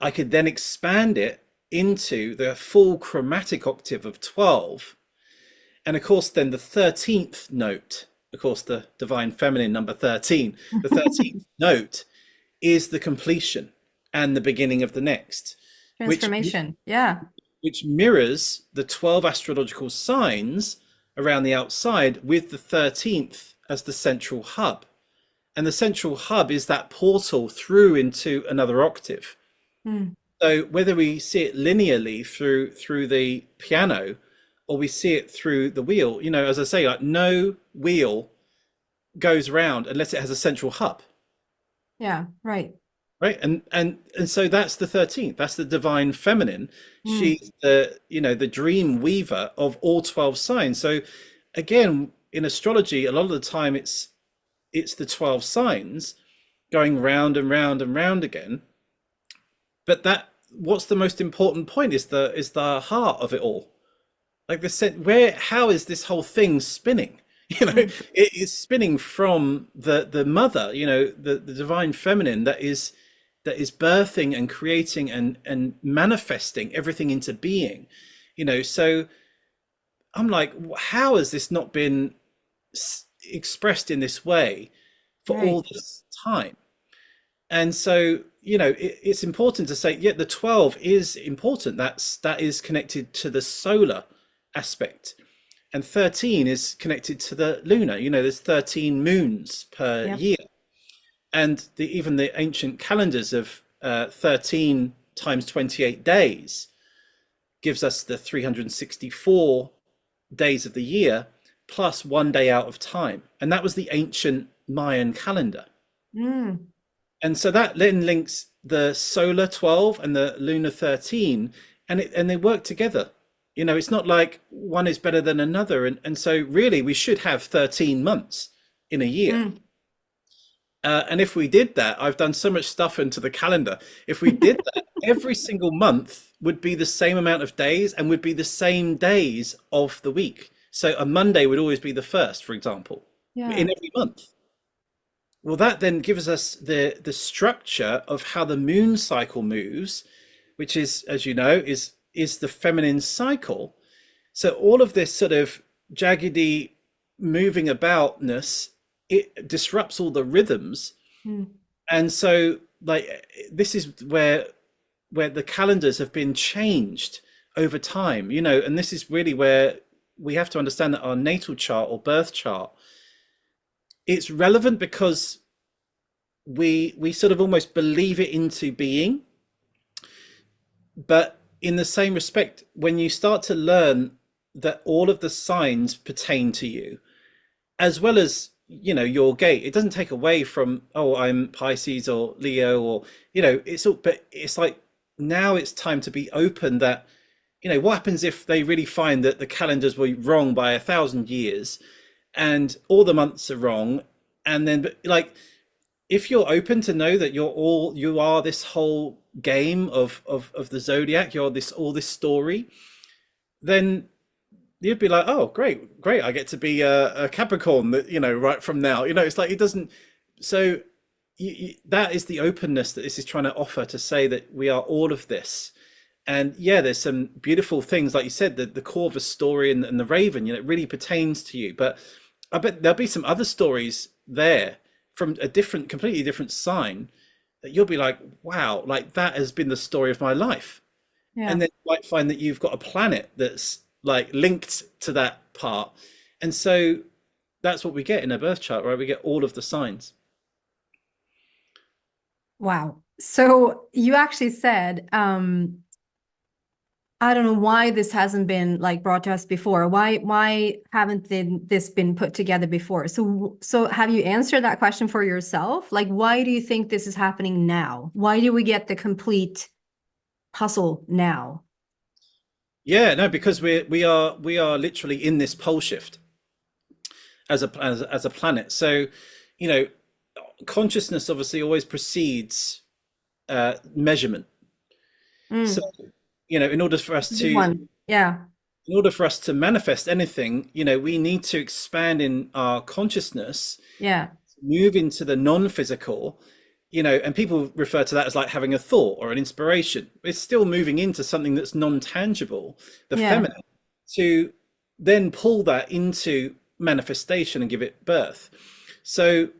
I could then expand it into the full chromatic octave of 12. And of course, then the 13th note, of course, the divine feminine number 13, the 13th note is the completion and the beginning of the next. Transformation. Which mirrors the 12 astrological signs around the outside, with the 13th as the central hub. And the central hub is that portal through into another octave. So whether we see it linearly through the piano, or we see it through the wheel, you know, as I say, like, no wheel goes round unless it has a central hub. Yeah, right. Right. And so that's the 13th. That's the divine feminine. She's the, you know, the dream weaver of all 12 signs. So again, in astrology, a lot of the time it's the 12 signs going round and round and round again. But what's the most important point is the heart of it all. Like how is this whole thing spinning? You know, it is spinning from the mother, you know, the divine feminine that is birthing and creating and manifesting everything into being, you know. So I'm like, how has this not been expressed in this way for all this time? And so, you know, it's important to say, yeah, the 12 is important. That is connected to the solar aspect, and 13 is connected to the lunar. You know, there's 13 moons per year, and even the ancient calendars of 13 times 28 days gives us the 364 days of the year plus 1 day out of time, and that was the ancient Mayan calendar. And so that then links the solar 12 and the lunar 13, and they work together. You know, it's not like one is better than another. And so really we should have 13 months in a year. And if we did that, I've done so much stuff into the calendar. If we did that, every single month would be the same amount of days and would be the same days of the week. So a Monday would always be the first, for example, in every month. Well, that then gives us the structure of how the moon cycle moves, which is, as you know, is the feminine cycle. So all of this sort of jaggedy moving aboutness, it disrupts all the rhythms. And so, like, this is where the calendars have been changed over time, you know, and this is really where we have to understand that our natal chart or birth chart, it's relevant because we sort of almost believe it into being. But in the same respect, when you start to learn that all of the signs pertain to you, as well as, you know, your gate, it doesn't take away from, oh, I'm Pisces or Leo, or, you know, it's all, but it's like, now it's time to be open that, you know, what happens if they really find that the calendars were wrong by 1,000 years and all the months are wrong? And then, but like, if you're open to know that you are this whole game of the zodiac, you're all this story, then you'd be like, oh, great, I get to be a Capricorn, that, you know, right from now, you know. It's like, it doesn't. So that is the openness that this is trying to offer, to say that we are all of this. And yeah, there's some beautiful things, like you said, the Corvus story and the Raven, you know, it really pertains to you. But I bet there'll be some other stories there from a completely different sign, that you'll be like, wow, like that has been the story of my life. And then you might find that you've got a planet that's like linked to that part. And so that's what we get in a birth chart, right? We get all of the signs. Wow. So you actually said, I don't know why this hasn't been like brought to us before. Why haven't this been put together before? So have you answered that question for yourself? Like, why do you think this is happening now? Why do we get the complete puzzle now? Yeah, no, because we are literally in this pole shift as a planet. So, you know, consciousness obviously always precedes measurement. So, Mm, in order for us big to one. Yeah. manifest anything, we need to expand in our consciousness, Yeah. move into the non-physical, and people refer to that as like having a thought or an inspiration. It's still moving into something that's non-tangible, the Yeah. feminine, to then pull that into manifestation and give it birth. So,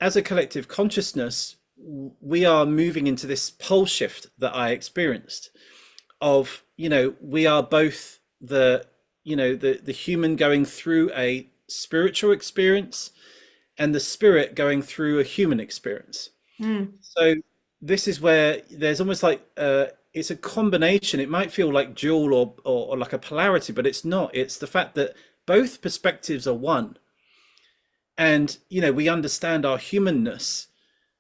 as a collective consciousness, we are moving into this pole shift that I experienced of, we are both the human going through a spiritual experience and the spirit going through a human experience. Mm, So this is where there's almost like it's a combination. It might feel like dual or like a polarity, but it's not. It's the fact that both perspectives are one, and we understand our humanness,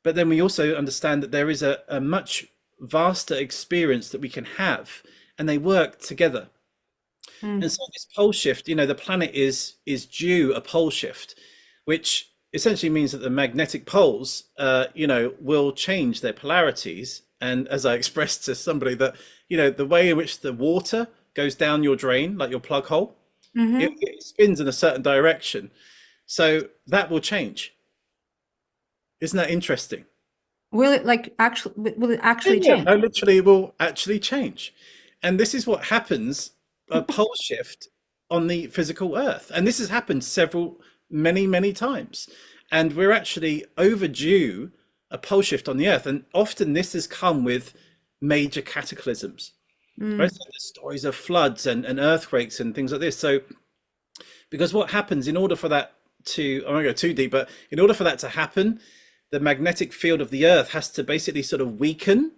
but then we also understand that there is a much vaster experience that we can have, and they work together. And mm, so this pole shift, the planet is due a pole shift, which essentially means that the magnetic poles, will change their polarities. And as I expressed to somebody that, the way in which the water goes down your drain, like your plug hole, it, mm-hmm. it spins in a certain direction. So that will change. Isn't that interesting? Will it like actually, will it Yeah, actually yeah, change? no, literally it will actually change. And this is what happens, a pole shift on the physical earth. And this has happened many, many times. And we're actually overdue a pole shift on the earth. And often this has come with major cataclysms, right? Mm, So there's stories of floods and earthquakes and things like this. So, because what happens in order for that to, I won't go too deep, but in order for that to happen, the magnetic field of the earth has to basically sort of weaken,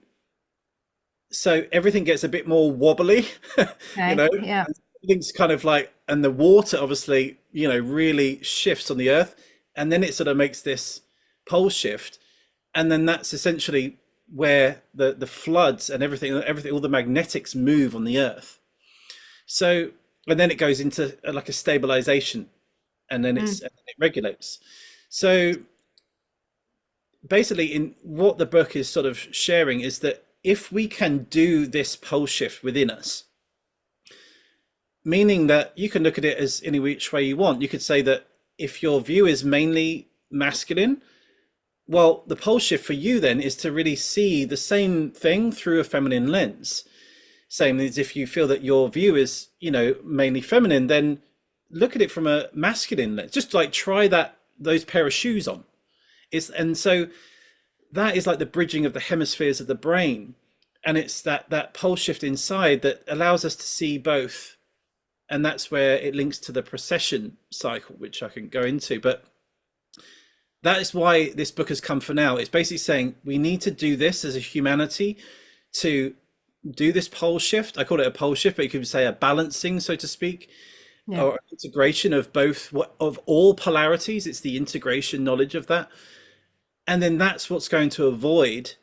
so everything gets a bit more wobbly. you okay. know Yeah. Everything's kind of like, and the water obviously really shifts on the earth, and then it sort of makes this pole shift, and then that's essentially where the floods and everything, all the magnetics move on the earth. So, and then it goes into like a stabilization, and then Mm, it regulates. So basically, in what the book is sort of sharing is that if we can do this pole shift within us, meaning that you can look at it as any which way you want. You could say that if your view is mainly masculine, well, the pole shift for you then is to really see the same thing through a feminine lens. Same as if you feel that your view is, mainly feminine, then look at it from a masculine lens. Just like try those pair of shoes on. And so that is like the bridging of the hemispheres of the brain. And it's that pole shift inside that allows us to see both, and that's where it links to the precession cycle, which I can go into. But that is why this book has come for now. It's basically saying we need to do this as a humanity, to do this pole shift. I call it a pole shift, but you could say a balancing, so to speak, yeah. or integration of both, of all polarities. It's the integration knowledge of that, and then that's what's going to avoid,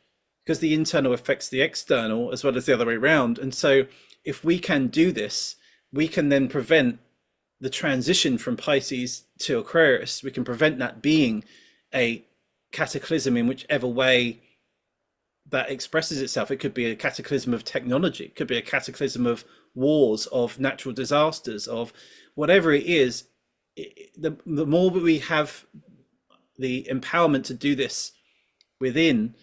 because the internal affects the external as well as the other way around. And so if we can do this, we can then prevent the transition from Pisces to Aquarius. We can prevent that being a cataclysm in whichever way that expresses itself. It could be a cataclysm of technology, it could be a cataclysm of wars, of natural disasters, of whatever it is. The more we have the empowerment to do this within,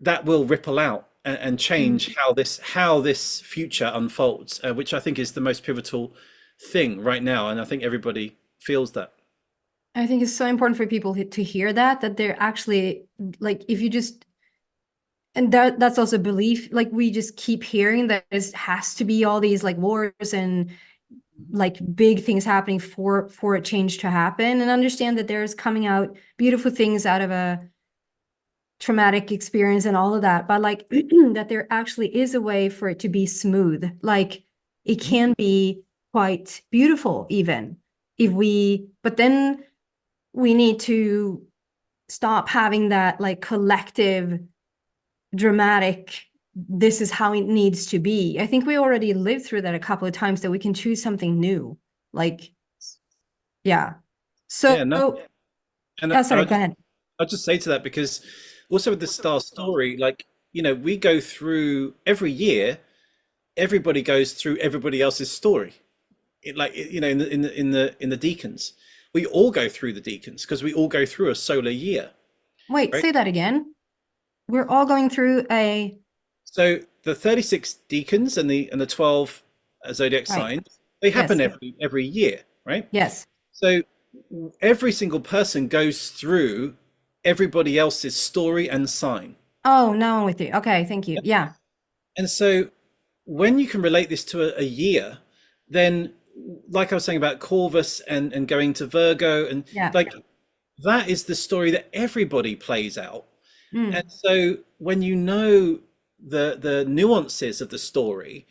that will ripple out and change Mm. how this future unfolds, which I think is the most pivotal thing right now, and I think everybody feels that. I think it's so important for people to hear that they're actually like, if you just, and that's also belief, like we just keep hearing that it has to be all these like wars and like big things happening for a change to happen, and understand that there's coming out beautiful things out of a traumatic experience and all of that, but like that there actually is a way for it to be smooth. Like it can be quite beautiful even if we, but then we need to stop having that like collective dramatic this is how it needs to be. I think we already lived through that a couple of times, that we can choose something new. Like, yeah. So, Yeah, no, and oh, sorry, go ahead. I'll just say to that, because also with the star story, like, we go through every year, everybody goes through everybody else's story. In the decans, we all go through the decans because we all go through a solar year, Wait, right? say that again. We're all going through a, So the 36 decans and the 12 zodiac right. signs, they happen Yes. every year, right? Yes. So every single person goes through everybody else's story and sign. Oh, now I'm with you. Okay, thank you. Yeah. And so when you can relate this to a year, then, like I was saying about Corvus and going to Virgo, and Yeah. like that is the story that everybody plays out. And Mm. so when you know the nuances of the story,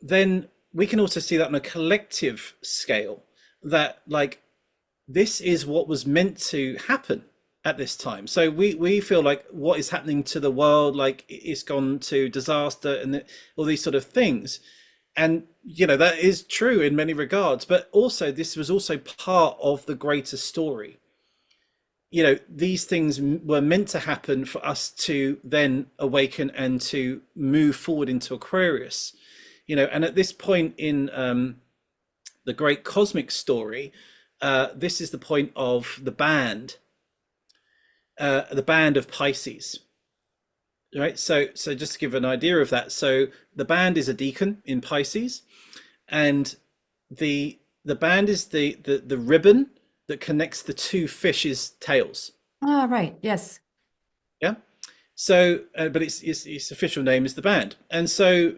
then we can also see that on a collective scale, that like this is what was meant to happen at this time. So we feel like what is happening to the world, like it's gone to disaster and all these sort of things. And that is true in many regards, but also this was also part of the greater story. These things were meant to happen for us to then awaken and to move forward into Aquarius. And at this point in the great cosmic story, this is the point of the band of Pisces, right? So just to give an idea of that, so the band is a decan in Pisces, and the band is the ribbon that connects the two fishes' tails. Oh, right. Yes. Yeah. So, but its official name is the band, and so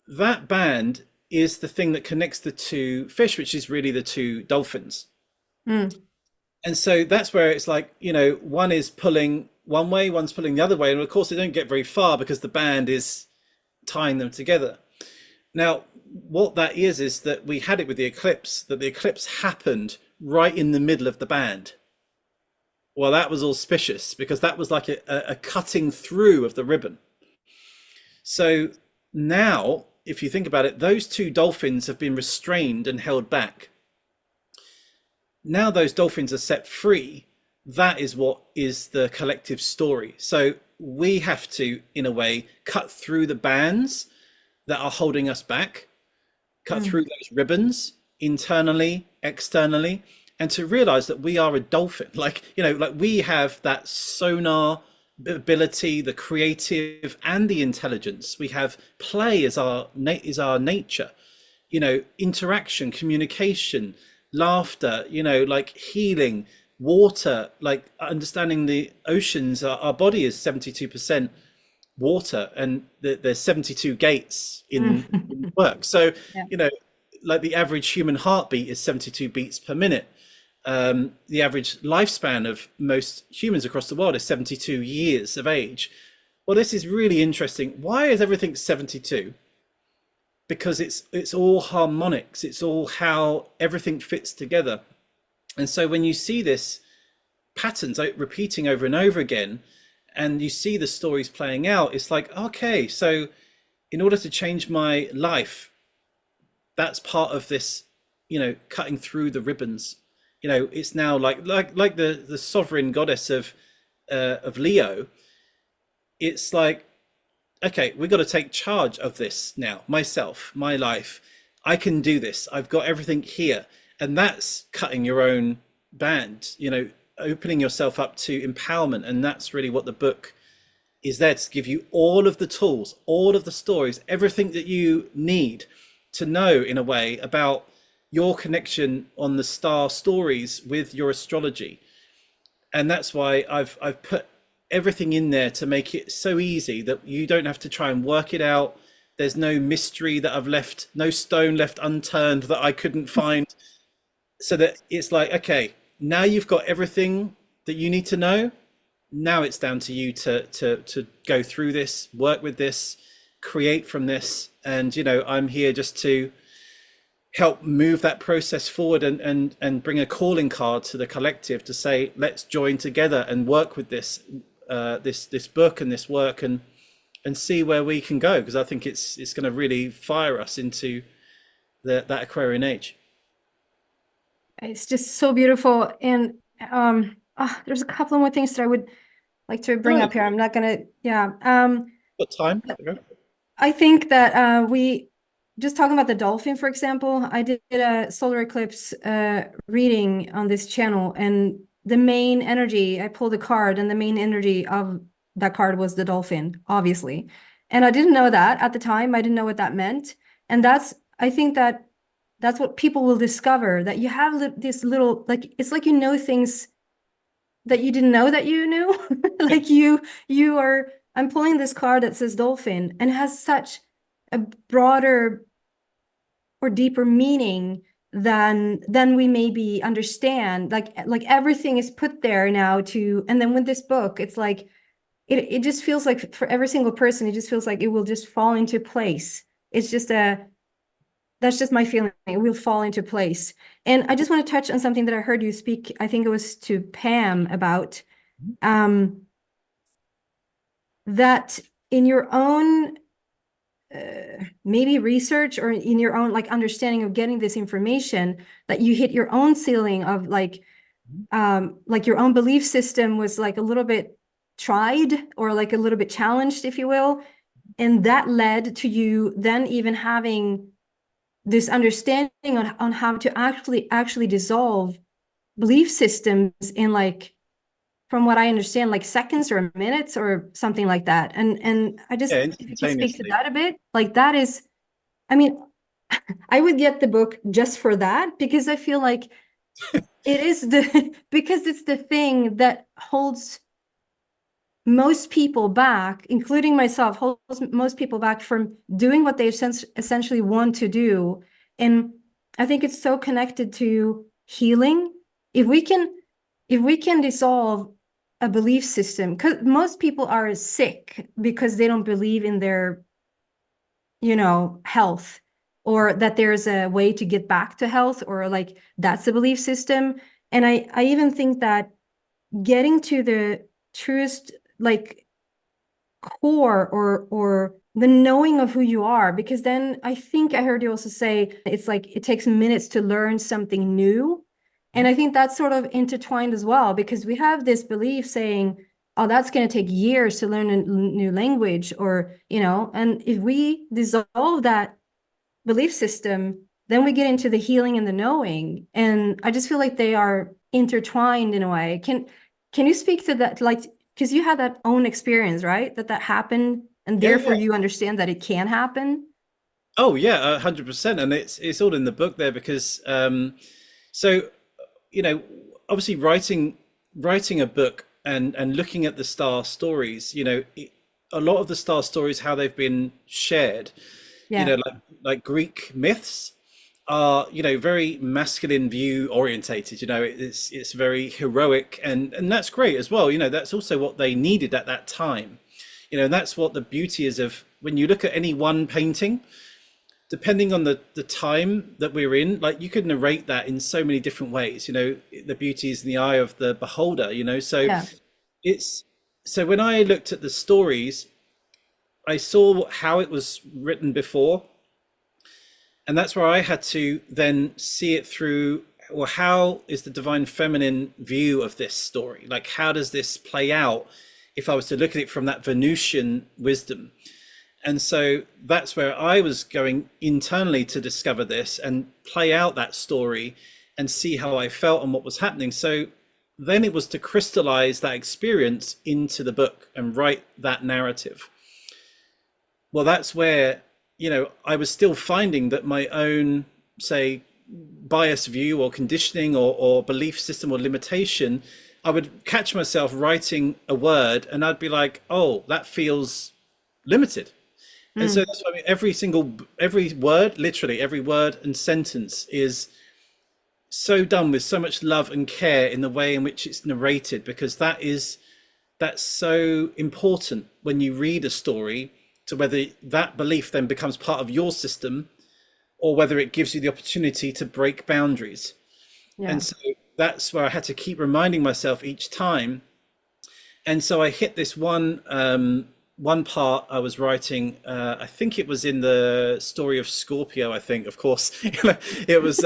that band is the thing that connects the two fish, which is really the two dolphins. Mm. And so that's where it's like, one is pulling one way, one's pulling the other way. And of course, they don't get very far because the band is tying them together. Now, what that is that we had it with the eclipse, that the eclipse happened right in the middle of the band. Well, that was auspicious because that was like a cutting through of the ribbon. So now, if you think about it, those two dolphins have been restrained and held back. Now those dolphins are set free. That is what is the collective story. So we have to, in a way, cut through the bands that are holding us back, cut Mm. through those ribbons internally, externally, and to realize that we are a dolphin. Like we have that sonar ability, the creative and the intelligence. We have play as our nature, interaction, communication, laughter, like healing, water, like understanding the oceans. Our body is 72% water, and there's 72 gates in work. So, Yeah. like the average human heartbeat is 72 beats per minute. The average lifespan of most humans across the world is 72 years of age. Well, this is really interesting. Why is everything 72? Because it's all harmonics. It's all how everything fits together. And so when you see this patterns repeating over and over again, and you see the stories playing out, it's like, okay, so in order to change my life, that's part of this, cutting through the ribbons. It's now like the sovereign goddess of Leo. It's like, okay, we've got to take charge of this now. Myself, my life, I can do this. I've got everything here. And that's cutting your own band, opening yourself up to empowerment. And that's really what the book is there to give you: all of the tools, all of the stories, everything that you need to know, in a way, about your connection on the star stories with your astrology. And that's why I've put everything in there to make it so easy that you don't have to try and work it out. There's no mystery that I've left, no stone left unturned that I couldn't find. So that it's like, okay, now you've got everything that you need to know. Now it's down to you to go through this, work with this, create from this. And I'm here just to help move that process forward, and bring a calling card to the collective to say, let's join together and work with this this book and this work, and and see where we can go, because I think it's going to really fire us into that Aquarian age. It's just so beautiful. And there's a couple of more things that I would like to bring No, up here. I'm not gonna, yeah. got time? I think that we just talking about the dolphin, for example. I did a solar eclipse reading on this channel, and the main energy, I pulled a card, and the main energy of that card was the dolphin, obviously. And I didn't know that at the time. I didn't know what that meant. And I think that's what people will discover, that you have this little, like, it's like you know things that you didn't know that you knew. Like you are, I'm pulling this card that says dolphin and has such a broader or deeper meaning than we maybe understand. Like everything is put there now to, and then with this book, it's like it just feels like for every single person, it just feels like it will just fall into place. It's just that's just my feeling. It will fall into place. And I just want to touch on something that I heard you speak, I think it was to Pam, about that in your own maybe research, or in your own like understanding of getting this information, that you hit your own ceiling of like your own belief system was like a little bit tried, or like a little bit challenged, if you will. And that led to you then even having this understanding on how to actually dissolve belief systems in, like, from what I understand, like seconds or minutes or something like that. And I just, Yeah, if you can speak to instantaneously. that a bit, like that is, I mean, I would get the book just for that, because I feel like it is because it's the thing that holds most people back, including myself, holds most people back from doing what they essentially want to do. And I think it's so connected to healing. If we can dissolve a belief system, because most people are sick because they don't believe in their, health, or that there's a way to get back to health, or like that's a belief system. And I even think that getting to the truest, like, core, or the knowing of who you are, because then I think I heard you also say it's like it takes minutes to learn something new. And I think that's sort of intertwined as well, because we have this belief saying, oh, that's going to take years to learn a new language, or, and if we dissolve that belief system, then we get into the healing and the knowing. And I just feel like they are intertwined in a way. Can you speak to that? Like, because you had that own experience, right? That happened, and Yeah, therefore yeah. you understand that it can happen. Oh yeah, 100%. And it's all in the book there, because so you know, obviously writing a book and looking at the star stories, a lot of the star stories, how they've been shared, Yeah. like Greek myths are, very masculine view orientated. It's very heroic, and that's great as well. That's also what they needed at that time. And that's what the beauty is of when you look at any one painting, depending on the time that we're in, like you could narrate that in so many different ways. The beauty is in the eye of the beholder. So Yeah. it's so when I looked at the stories, I saw how it was written before, and that's where I had to then see it through, well, how is the divine feminine view of this story? Like, how does this play out if I was to look at it from that Venusian wisdom? And so that's where I was going internally to discover this and play out that story and see how I felt and what was happening. So then it was to crystallize that experience into the book and write that narrative. Well, that's where, I was still finding that my own, say, bias view or conditioning or belief system or limitation, I would catch myself writing a word and I'd be like, oh, that feels limited. And so that's why every word, literally every word and sentence is so done with so much love and care in the way in which it's narrated, because that's so important when you read a story, to whether that belief then becomes part of your system or whether it gives you the opportunity to break boundaries. Yeah. And so that's where I had to keep reminding myself each time. And so I hit this one one part I was writing, I think it was in the story of Scorpio, I think, of course. It was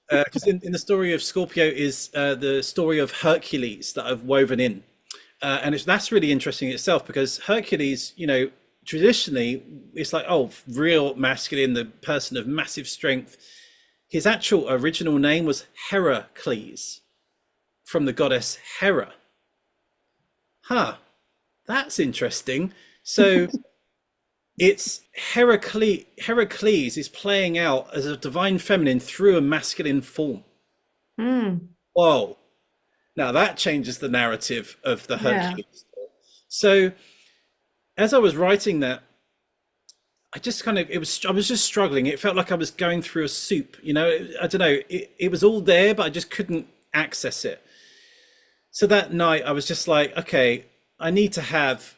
because in the story of Scorpio is the story of Hercules that I've woven in. And that's really interesting itself because Hercules, traditionally it's like, oh, real masculine, the person of massive strength. His actual original name was Heracles, from the goddess Hera. Huh, that's interesting. So it's Heracles is playing out as a divine feminine through a masculine form. Mm, Whoa. Now that changes the narrative of the yeah. Hercules. So as I was writing that, I was just struggling. It felt like I was going through a soup, I don't know. It was all there, but I just couldn't access it. So that night I was just like, okay, I need to have,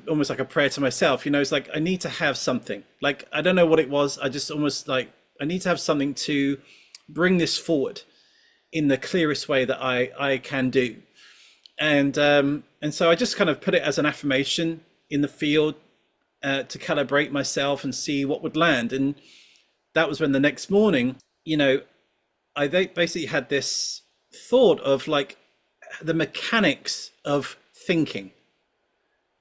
almost like a prayer to myself, it's like, I need to have something. Like, I don't know what it was. I just almost like, I need to have something to bring this forward in the clearest way that I can do. And so I just kind of put it as an affirmation in the field to calibrate myself and see what would land. And that was when the next morning, I basically had this thought of like the mechanics of thinking,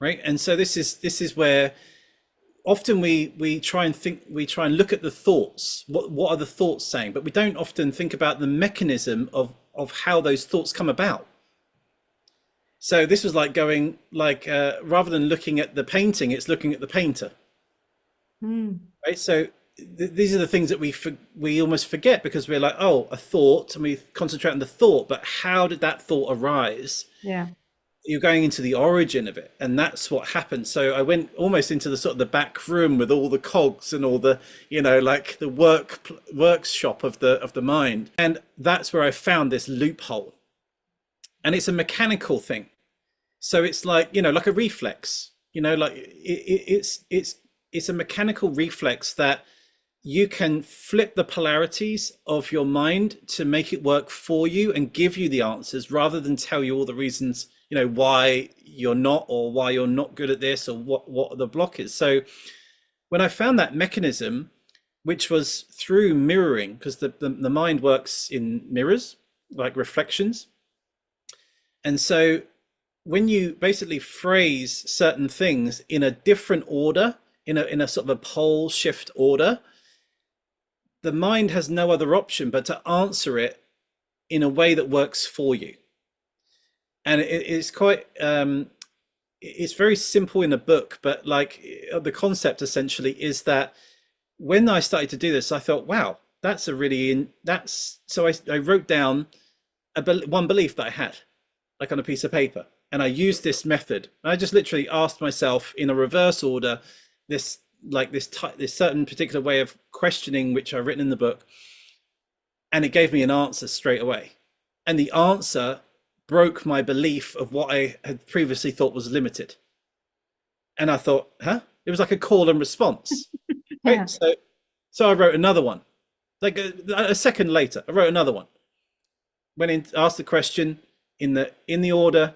right? And so this is where often we try and think, we try and look at the thoughts. What are the thoughts saying? But we don't often think about the mechanism of how those thoughts come about. So this was like going like rather than looking at the painting, it's looking at the painter, Mm, right? So these are the things that we almost forget because we're like, oh, a thought, and we concentrate on the thought, but how did that thought arise? yeah. You're going into the origin of it, and that's what happened. So I went almost into the sort of the back room with all the cogs and all the, like the workshop of the mind, and that's where I found this loophole. And it's a mechanical thing. So it's like, like a reflex, like it's a mechanical reflex that you can flip the polarities of your mind to make it work for you and give you the answers rather than tell you all the reasons, why you're not, or why you're not good at this, or what the block is. So when I found that mechanism, which was through mirroring, because the mind works in mirrors, like reflections. And so when you basically phrase certain things in a different order, in a sort of a pole shift order, the mind has no other option but to answer it in a way that works for you. And it's quite it's very simple in the book, but like the concept essentially is that when I started to do this, I thought, wow, that's a really that's so I wrote down one belief that I had, like on a piece of paper, and I used this method. I just literally asked myself in a reverse order this certain particular way of questioning, which I've written in the book, and it gave me an answer straight away. And the answer broke my belief of what I had previously thought was limited. And I thought, huh? It was like a call and response, Yeah. right? So I wrote another one. Like a second later, I wrote another one. Went in, asked the question in the order,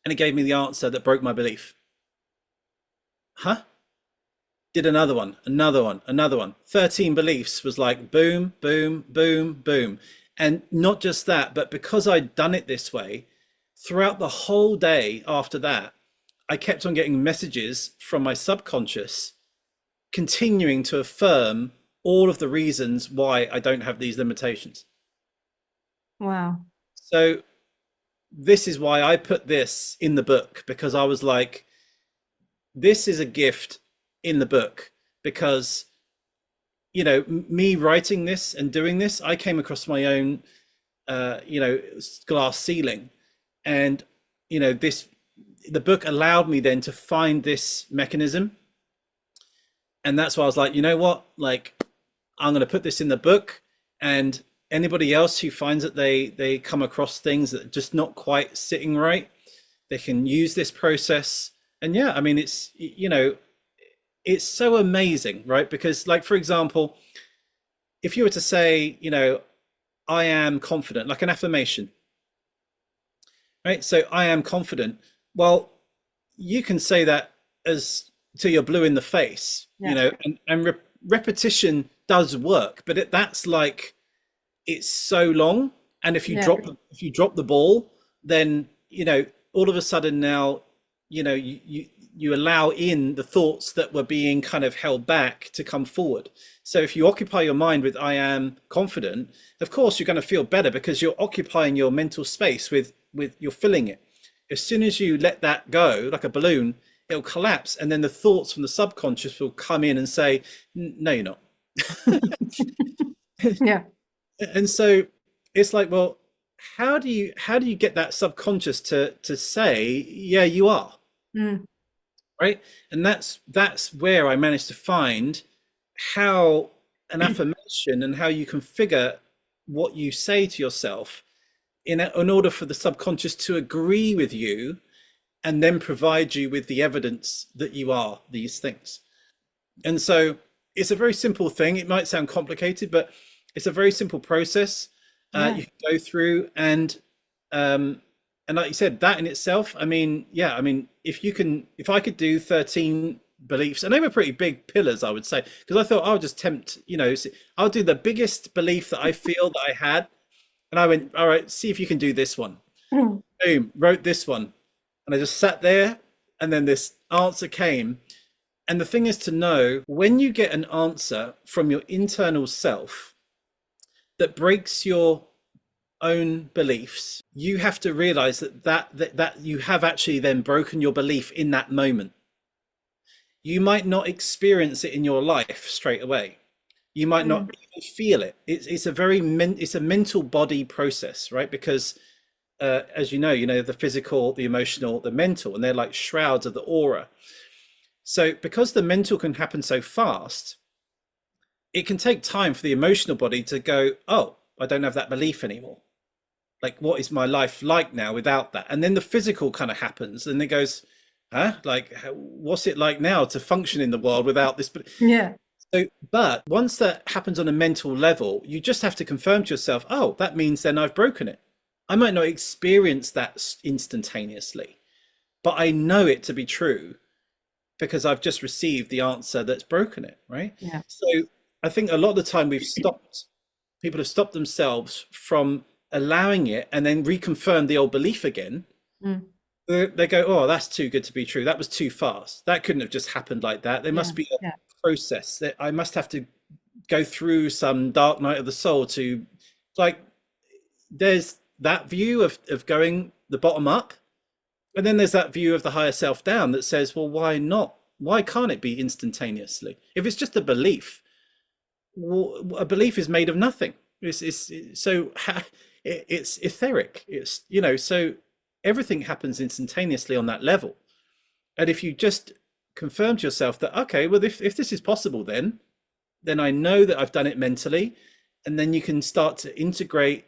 and it gave me the answer that broke my belief. Huh? Did another one, another one, another one. 13 beliefs was like boom, boom, boom, boom. And not just that, but because I'd done it this way, throughout the whole day after that, I kept on getting messages from my subconscious continuing to affirm all of the reasons why I don't have these limitations. Wow. So this is why I put this in the book, because I was like, this is a gift in the book, because me writing this and doing this, I came across my own glass ceiling, and the book allowed me then to find this mechanism. And that's why I was like, you know what, like, I'm going to put this in the book, and anybody else who finds that they come across things that are just not quite sitting right, they can use this process. And yeah, I mean, it's so amazing, right? Because, like, for example, if you were to say, I am confident, like an affirmation, right? So I am confident. Well, you can say that as till you're blue in the face, you Yeah. know, and repetition does work, but that's like it's so long, and Yeah. if you drop the ball, then you know all of a sudden now, you know, you allow in the thoughts that were being kind of held back to come forward. So if you occupy your mind with I am confident, of course you're going to feel better because you're occupying your mental space with you're filling it. As soon as you let that go like a balloon, it'll collapse, and then the thoughts from the subconscious will come in and say, no, you're not. Yeah. And so it's like, well, how do you get that subconscious to say, yeah, you are, Mm. right? And that's where I managed to find how an affirmation and how you configure what you say to yourself in order for the subconscious to agree with you and then provide you with the evidence that you are these things. And so it's a very simple thing. It might sound complicated, but it's a very simple process Yeah. you can go through. And like you said, that in itself, I mean, yeah, I mean, if I could do 13 beliefs, and they were pretty big pillars, I would say, because I thought I'll just tempt, you know, I'll do the biggest belief that I feel that I had. And I went, all right, see if you can do this one. Mm. Boom, wrote this one. And I just sat there, and then this answer came. And the thing is to know when you get an answer from your internal self that breaks your own beliefs, you have to realize that you have actually then broken your belief in that moment. You might not experience it in your life straight away. You might not even feel it. It's a mental body process, right? Because as you know, the physical, the emotional, the mental, and they're like shrouds of the aura. So because the mental can happen so fast, it can take time for the emotional body to go, oh, I don't have that belief anymore. Like, what is my life like now without that? And then the physical kind of happens and it goes, huh? Like, what's it like now to function in the world without this? Yeah. So, but once that happens on a mental level, you just have to confirm to yourself, oh, that means then I've broken it. I might not experience that instantaneously, but I know it to be true because I've just received the answer that's broken it, right? Yeah. So I think a lot of the time people have stopped themselves from allowing it and then reconfirm the old belief again. Mm. They go, oh, that's too good to be true. That was too fast. That couldn't have just happened like that. There Yeah. must be a Yeah. process that I must have to go through some dark night of the soul to, like, there's that view of going the bottom up, and then there's that view of the higher self down that says, well, why not? Why can't it be instantaneously? If it's just a belief, a belief is made of nothing. It's so it's etheric. It's, you know, so everything happens instantaneously on that level. And if you just confirm to yourself that, okay, well, if this is possible, then I know that I've done it mentally, and then you can start to integrate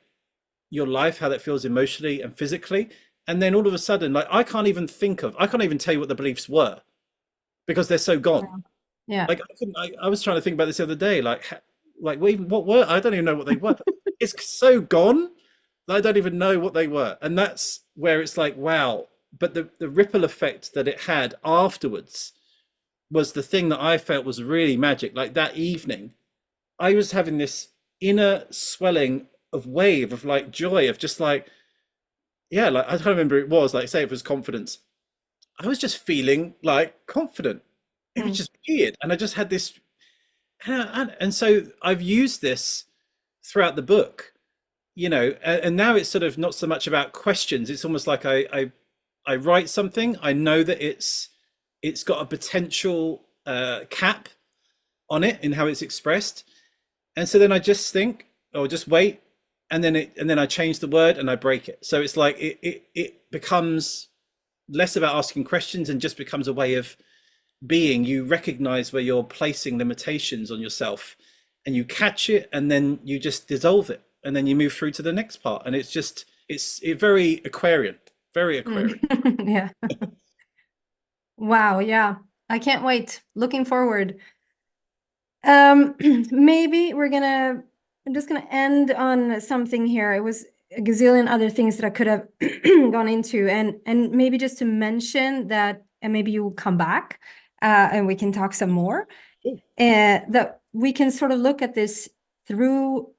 your life, how that feels emotionally and physically. And then all of a sudden, like, I can't even tell you what the beliefs were because they're so gone. Yeah. Like, I was trying to think about this the other day, like what were, I don't even know what they were. It's so gone that I don't even know what they were. And that's where it's like, wow. But the ripple effect that it had afterwards was the thing that I felt was really magic. Like, that evening, I was having this inner swelling of wave of like joy, of just like, yeah, like, I don't remember, it was like, say it was confidence. I was just feeling like confident. It was Mm. just weird. And I just had this, and so I've used this throughout the book, you know, and now it's sort of not so much about questions. It's almost like I write something, I know that it's got a potential cap on it in how it's expressed, and so then I just think, or just wait, and then I change the word and I break it. So it's like it becomes less about asking questions and just becomes a way of being. You recognize where you're placing limitations on yourself, and you catch it, and then you just dissolve it, and then you move through to the next part. And it's just it's very Aquarian, very Aquarian. Yeah. Wow. Yeah. I can't wait. Looking forward. Maybe I'm just gonna end on something here. It was a gazillion other things that I could have gone into, and maybe just to mention that and maybe you will come back and we can talk some more, Cool. that we can sort of look at this through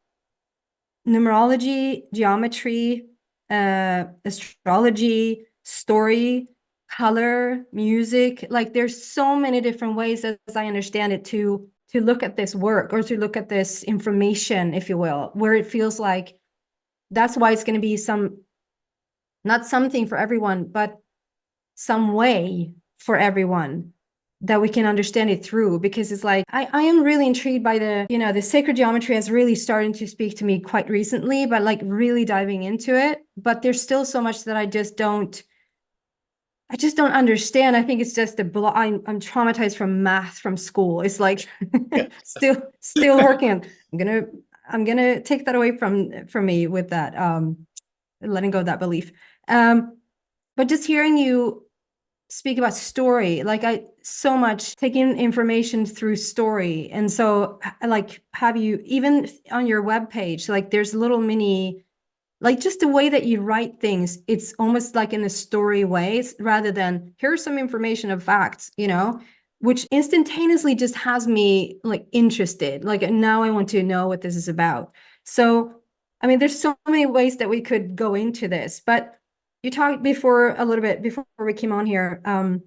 numerology, geometry, astrology, story, color, music. Like there's so many different ways, as I understand it, to look at this work or to look at this information, if you will, where it feels like that's why it's going to be not something for everyone, but some way for everyone that we can understand it through, because it's like I am really intrigued by the sacred geometry has really started to speak to me quite recently, but like really diving into it. But there's still so much that I just don't understand. I think it's just I'm traumatized from math from school. It's like Yeah. still working on. I'm gonna take that away from me with that, letting go of that belief. But just hearing you speak about story, like I so much taking information through story. And so like have you, even on your webpage, like there's little mini, like just the way that you write things, it's almost like in a story way rather than here's some information of facts, which instantaneously just has me like interested. Like now I want to know what this is about. So, I mean, there's so many ways that we could go into this, but you talked before a little bit before we came on here, and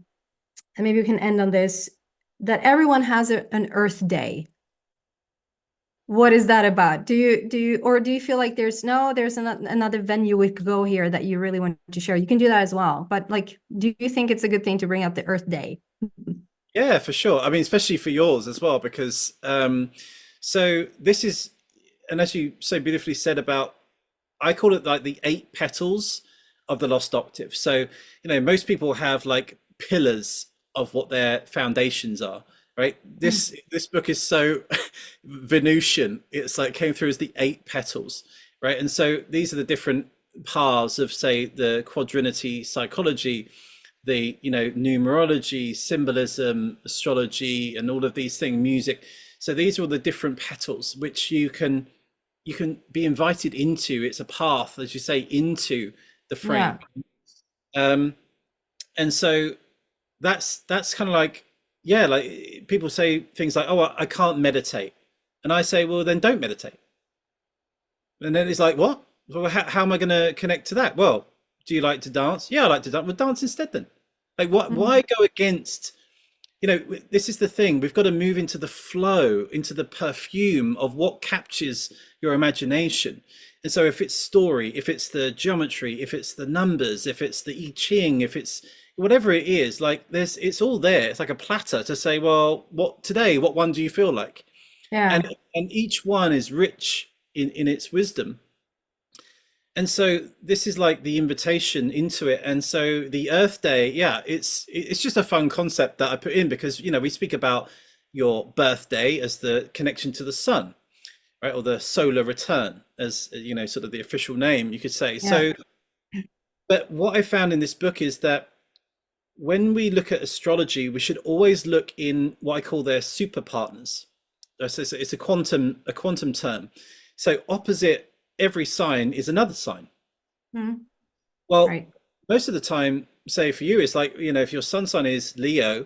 maybe we can end on this, that everyone has an Earth Day. What is that about? Do you feel like there's another venue we could go here that you really want to share? You can do that as well. But like, do you think it's a good thing to bring up the Earth Day? Yeah, for sure. I mean, especially for yours as well, because so this is, and as you so beautifully said about, I call it like the 8 petals of the Lost Octave. So, most people have like pillars of what their foundations are, right? This book is so Venusian. It's like came through as the 8 petals, right? And so these are the different paths of, say, the quadrinity psychology, the numerology, symbolism, astrology, and all of these things, music. So these are all the different petals which you can be invited into. It's a path, as you say, into the frame. And so that's kind of like, yeah, like people say things like, oh, I can't meditate, and I say, well, then don't meditate. And then it's like, what? Well, how am I going to connect to that? Well, do you like to dance? Yeah, I like to dance. Well, dance instead then. Like, what? Why go against? This is the thing. We've got to move into the flow, into the perfume of what captures your imagination. And so if it's story, if it's the geometry, if it's the numbers, if it's the I Ching, if it's whatever it is, like it's all there. It's like a platter to say, well, what one do you feel like? Yeah. And each one is rich in its wisdom. And so this is like the invitation into it. And so the Earth Day, yeah, it's just a fun concept that I put in because, we speak about your birthday as the connection to the sun, right? Or the solar return as, sort of the official name, you could say. Yeah. So, but what I found in this book is that when we look at astrology, we should always look in what I call their super partners. So it's a quantum term. So opposite every sign is another sign. Well, Right. most of the time, say for you, it's like, if your sun sign is Leo,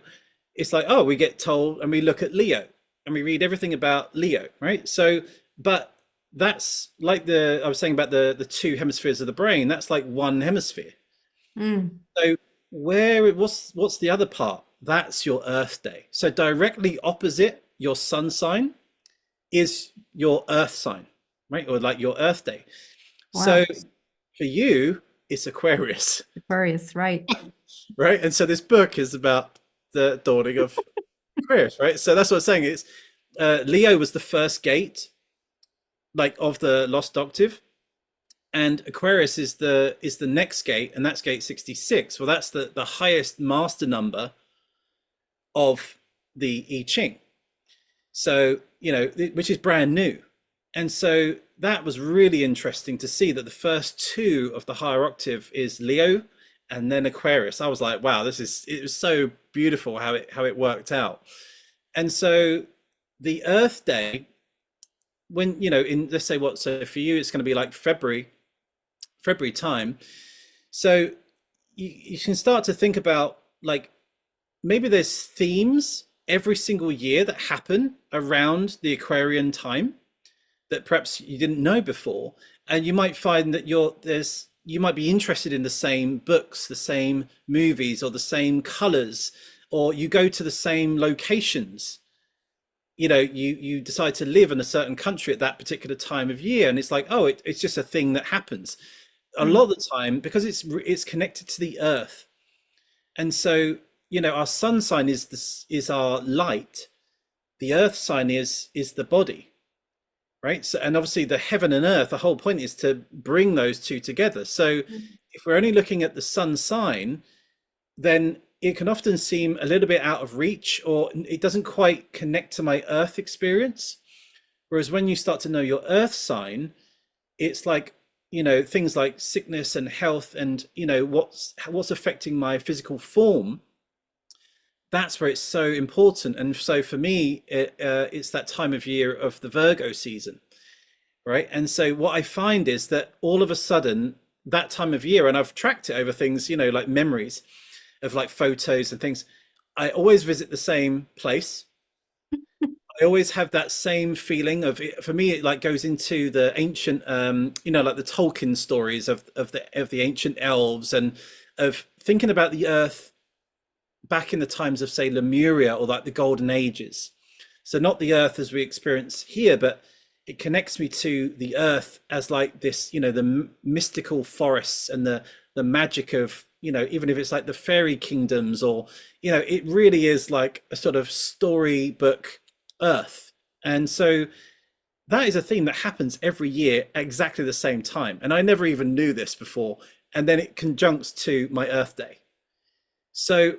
it's like, oh, we get told and we look at Leo and we read everything about Leo, right? So, but that's like I was saying about the 2 hemispheres of the brain, that's like one hemisphere. So what's the other part? That's your Earth Day. So directly opposite your sun sign is your Earth sign, right? Or like your Earth Day. Wow. So for you, it's Aquarius. Aquarius, right. Right. And so this book is about the dawning of Aquarius, right? So that's what I'm saying. It's Leo was the first gate, like of the Lost Octave. And Aquarius is the next gate, and that's gate 66. Well, that's the highest master number of the I Ching. So, which is brand new. And so that was really interesting to see that the first 2 of the higher octave is Leo and then Aquarius. I was like, wow, it was so beautiful how it worked out. And so the Earth Day, when, let's say so for you, it's going to be like February time. So you can start to think about like maybe there's themes every single year that happen around the Aquarian time that perhaps you didn't know before, and you might find that you might be interested in the same books, the same movies, or the same colors, or you go to the same locations. You decide to live in a certain country at that particular time of year, and it's like, oh, it's just a thing that happens a lot of the time because it's connected to the earth. And so, our sun sign is our light, the earth sign is the body, right? So, and obviously the heaven and earth, the whole point is to bring those two together. So if we're only looking at the sun sign, then it can often seem a little bit out of reach, or it doesn't quite connect to my earth experience. Whereas when you start to know your earth sign, it's like, things like sickness and health and, what's affecting my physical form. That's where it's so important. And so for me, it's that time of year of the Virgo season, right? And so what I find is that all of a sudden, that time of year, and I've tracked it over things, like memories of like photos and things, I always visit the same place. I always have that same feeling of it. For me, it like goes into the ancient, like the Tolkien stories of the ancient elves, and of thinking about the earth back in the times of, say, Lemuria, or like the golden ages. So not the earth as we experience here, but it connects me to the earth as like this, the mystical forests and the magic of, even if it's like the fairy kingdoms, or, it really is like a sort of storybook earth. And so that is a theme that happens every year at exactly the same time. And I never even knew this before. And then it conjuncts to my Earth Day. So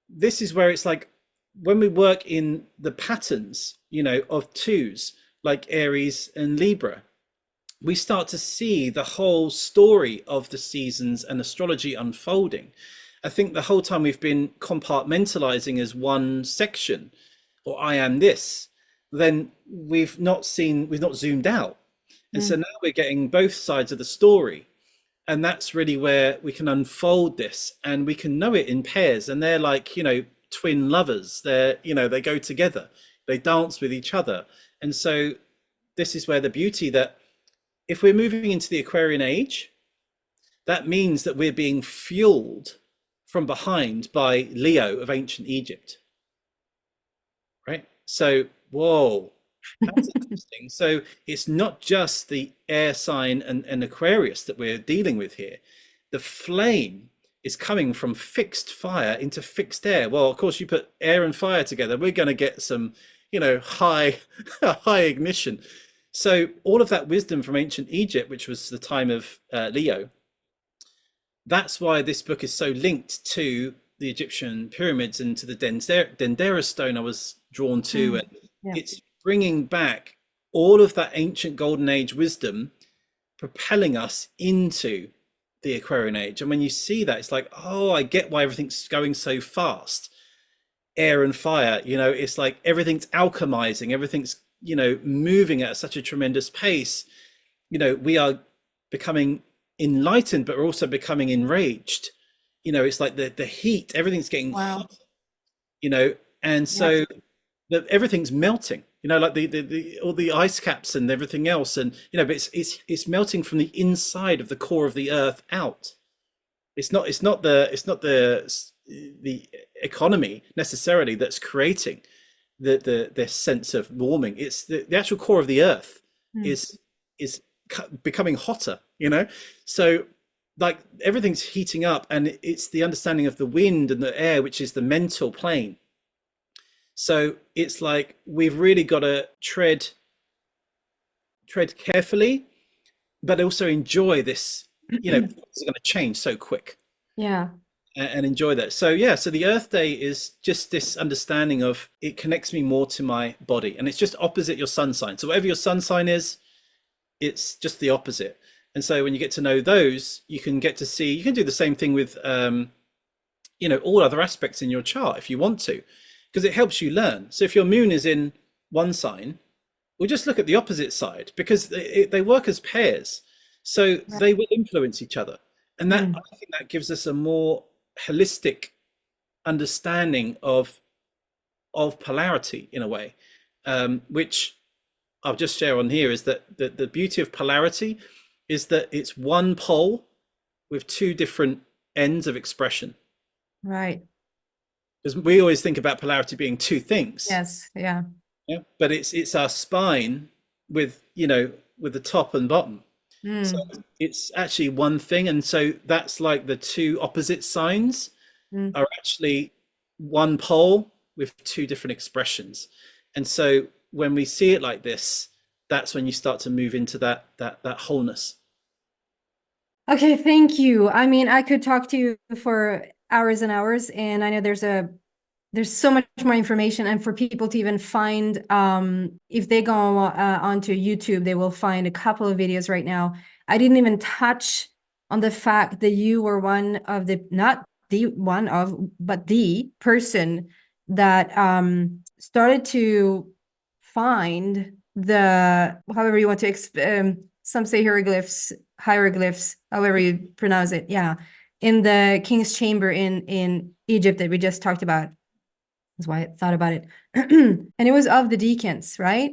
this is where it's like, when we work in the patterns, of twos, like Aries and Libra, we start to see the whole story of the seasons and astrology unfolding. I think the whole time we've been compartmentalizing as one section, or I am this, then we've not zoomed out. And so now we're getting both sides of the story. And that's really where we can unfold this, and we can know it in pairs. And they're like, twin lovers. They go together, they dance with each other. And so this is where the beauty, that if we're moving into the Aquarian age, that means that we're being fueled from behind by Leo of ancient Egypt. Right? So, whoa, that's interesting. So it's not just the air sign and Aquarius that we're dealing with here. The flame is coming from fixed fire into fixed air. Well, of course, you put air and fire together, we're going to get some, high ignition. So all of that wisdom from ancient Egypt, which was the time of Leo, that's why this book is so linked to the Egyptian pyramids and to the Dendera stone I was drawn to. And it's bringing back all of that ancient golden age wisdom, propelling us into the Aquarian age. And when you see that, it's like, oh, I get why everything's going so fast. Air and fire, it's like everything's alchemizing, everything's, moving at such a tremendous pace. We are becoming enlightened, but we're also becoming enraged. It's like the heat, everything's getting hot, and so everything's melting, like the all the ice caps and everything else. And, but it's melting from the inside of the core of the earth out. It's not the economy necessarily that's creating the sense of warming. It's the actual core of the earth is becoming hotter, so like everything's heating up, and it's the understanding of the wind and the air, which is the mental plane. So it's like we've really got to tread carefully, but also enjoy this, it's going to change so quick. Yeah. And enjoy that. So so the Earth Day is just this understanding of, it connects me more to my body, and it's just opposite your sun sign. So whatever your sun sign is, it's just the opposite. And so when you get to know those, you can get to see, you can do the same thing with all other aspects in your chart if you want to, because it helps you learn. So if your moon is in one sign, we'll just look at the opposite side, because they work as pairs, so they will influence each other. And that I think that gives us a more holistic understanding of polarity in a way, which I'll just share on here, is that the beauty of polarity is that it's one pole with two different ends of expression. Right. Because we always think about polarity being two things, Yes. Yeah. yeah, but it's our spine with, you know, with the top and bottom. So Mm, it's actually one thing, and so that's like the two opposite signs mm. are actually one pole with two different expressions. And so when we see it like this, that's when you start to move into that wholeness. Okay, thank you. I mean, I could talk to you for hours and hours, and I know there's so much more information, and for people to even find, if they go onto YouTube, they will find a couple of videos right now. I didn't even touch on the fact that you were one of the, not the one of, but the person that started to find the, however you want to some say hieroglyphs, however you pronounce it, yeah, in the king's chamber in Egypt that we just talked about. That's why I thought about it. And it was of the decans, right?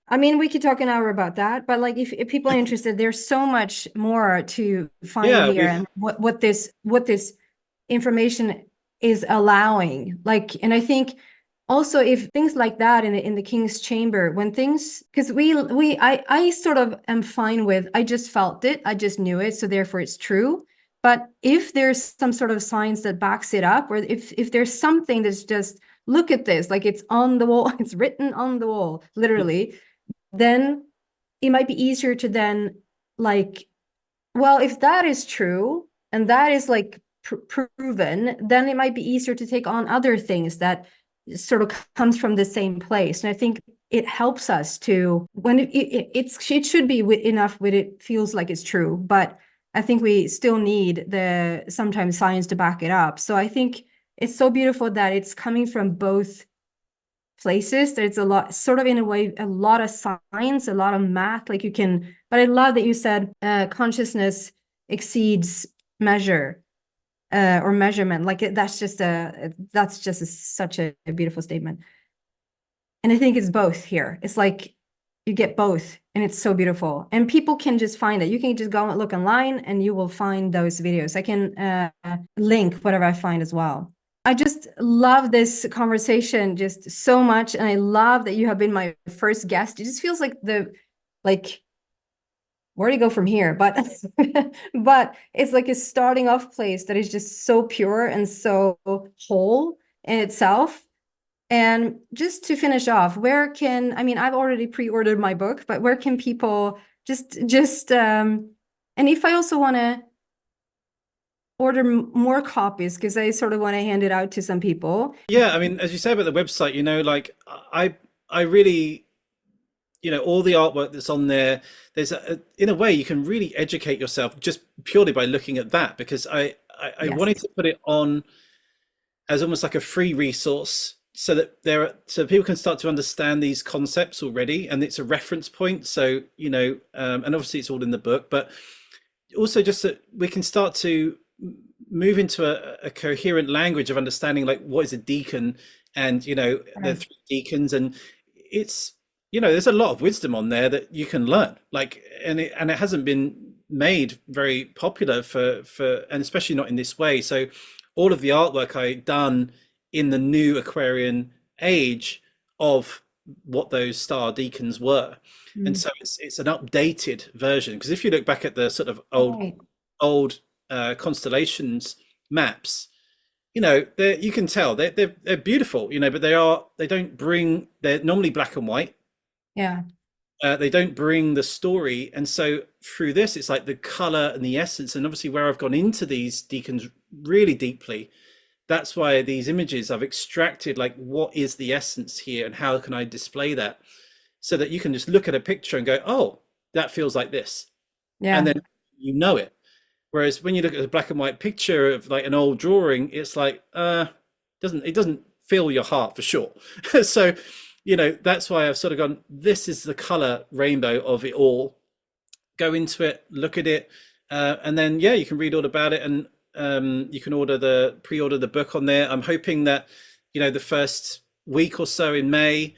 I mean, we could talk an hour about that, but like if people are interested, there's so much more to find Yeah, here, we've and what this information is allowing. Like, and I think also if things like that in the king's chamber, when things, because I sort of am fine with, I just felt it, I just knew it, so therefore it's true. But if there's some sort of science that backs it up, or if there's something that's just, look at this, like it's on the wall, it's written on the wall, literally, then it might be easier to then, like, well, if that is true and that is like proven, then it might be easier to take on other things that sort of comes from the same place. And I think it helps us to, when it should be enough when it feels like it's true, but I think we still need the sometimes science to back it up. So I think it's so beautiful that it's coming from both places. There's a lot, sort of in a way, a lot of science, a lot of math, like you can, but I love that you said consciousness exceeds measure or measurement. Like that's just such a beautiful statement. And I think it's both here. It's like you get both, and it's so beautiful. And people can just find it. You can just go and look online and you will find those videos. I can link whatever I find as well. I just love this conversation just so much. And I love that you have been my first guest. It just feels like where do you go from here? But but it's like a starting off place that is just so pure and so whole in itself. And just to finish off, I mean, I've already pre-ordered my book, but where can people and if I also want to order more copies, because I sort of want to hand it out to some people. Yeah, I mean, as you say about the website, you know, like I really, you know, all the artwork that's on there, there's in a way you can really educate yourself just purely by looking at that, because I Yes. wanted to put it on as almost like a free resource, so that so people can start to understand these concepts already, and it's a reference point. So, you know, and obviously it's all in the book, but also just that we can start to move into a coherent language of understanding, like what is a decan, and, you know, the three decans, and it's, you know, there's a lot of wisdom on there that you can learn, like, and it hasn't been made very popular for and especially not in this way. So all of the artwork I done in the new Aquarian age of what those star decans were. And so it's an updated version, because if you look back at the sort of old constellations maps, you know, you can tell they're beautiful, you know, but they're normally black and white. Yeah. They don't bring the story. And so through this, it's like the color and the essence, and obviously where I've gone into these decans really deeply, that's why these images I've extracted, like, what is the essence here and how can I display that, so that you can just look at a picture and go, oh, that feels like this. Yeah. And then you know it. Whereas when you look at a black and white picture of like an old drawing, it's like, it doesn't fill your heart for sure. So, you know, that's why I've sort of gone, this is the color rainbow of it all. Go into it, look at it, and then, yeah, you can read all about it. And You can pre-order the book on there. I'm hoping that, the first week or so in May,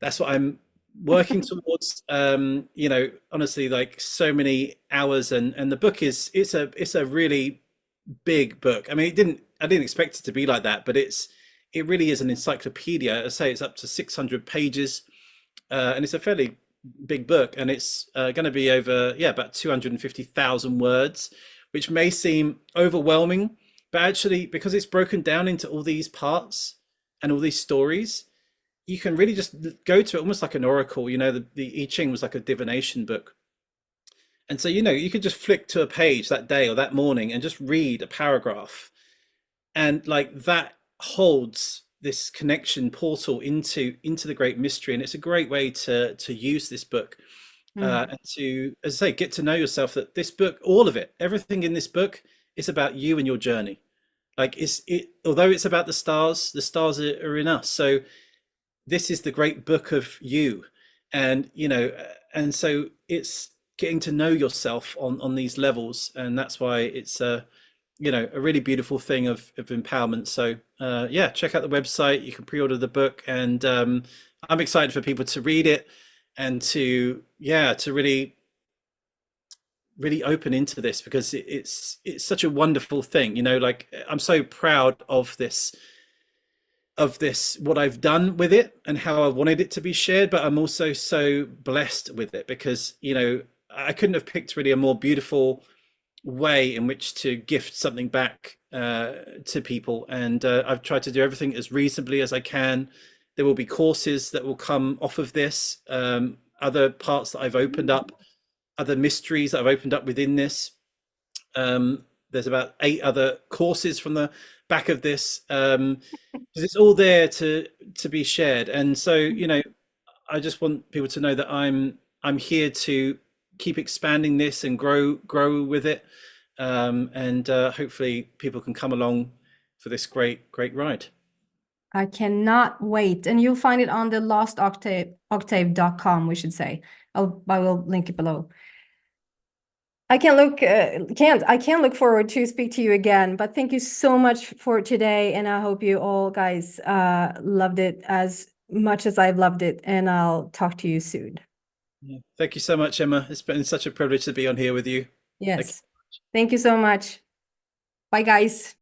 that's what I'm working towards. Honestly, like so many hours, and the book it's a really big book. I mean, I didn't expect it to be like that, but it really is an encyclopedia. I say it's up to 600 pages, and it's a fairly big book, and it's going to be over, about 250,000 words, which may seem overwhelming, but actually, because it's broken down into all these parts and all these stories, you can really just go to it almost like an oracle. The I Ching was like a divination book. And so, you could just flick to a page that day or that morning and just read a paragraph. And like that holds this connection portal into the great mystery. And it's a great way to use this book, and to, as I say, get to know yourself. That this book, all of it, everything in this book is about you and your journey. Like although it's about the stars are in us. So this is the great book of you. And and so it's getting to know yourself on these levels, and that's why it's a really beautiful thing of empowerment. So yeah, check out the website. You can pre-order the book, and I'm excited for people to read it and to really open into this, because it's such a wonderful thing. Like, I'm so proud of this, what I've done with it and how I wanted it to be shared, but I'm also so blessed with it, because I couldn't have picked really a more beautiful way in which to gift something back to people. And I've tried to do everything as reasonably as I can. There will be courses that will come off of this, other parts that I've opened up, other mysteries that I've opened up within this. There's about 8 other courses from the back of this, because it's all there to be shared. And so I just want people to know that I'm here to keep expanding this and grow with it, and hopefully people can come along for this great ride. I cannot wait. And you'll find it on the Lost Octave, octave.com, we should say. I will link it below. I can't look forward to speak to you again, but thank you so much for today. And I hope you all guys loved it as much as I've loved it. And I'll talk to you soon. Yeah. Thank you so much, Emma. It's been such a privilege to be on here with you. Yes. Thank you so much. Bye, guys.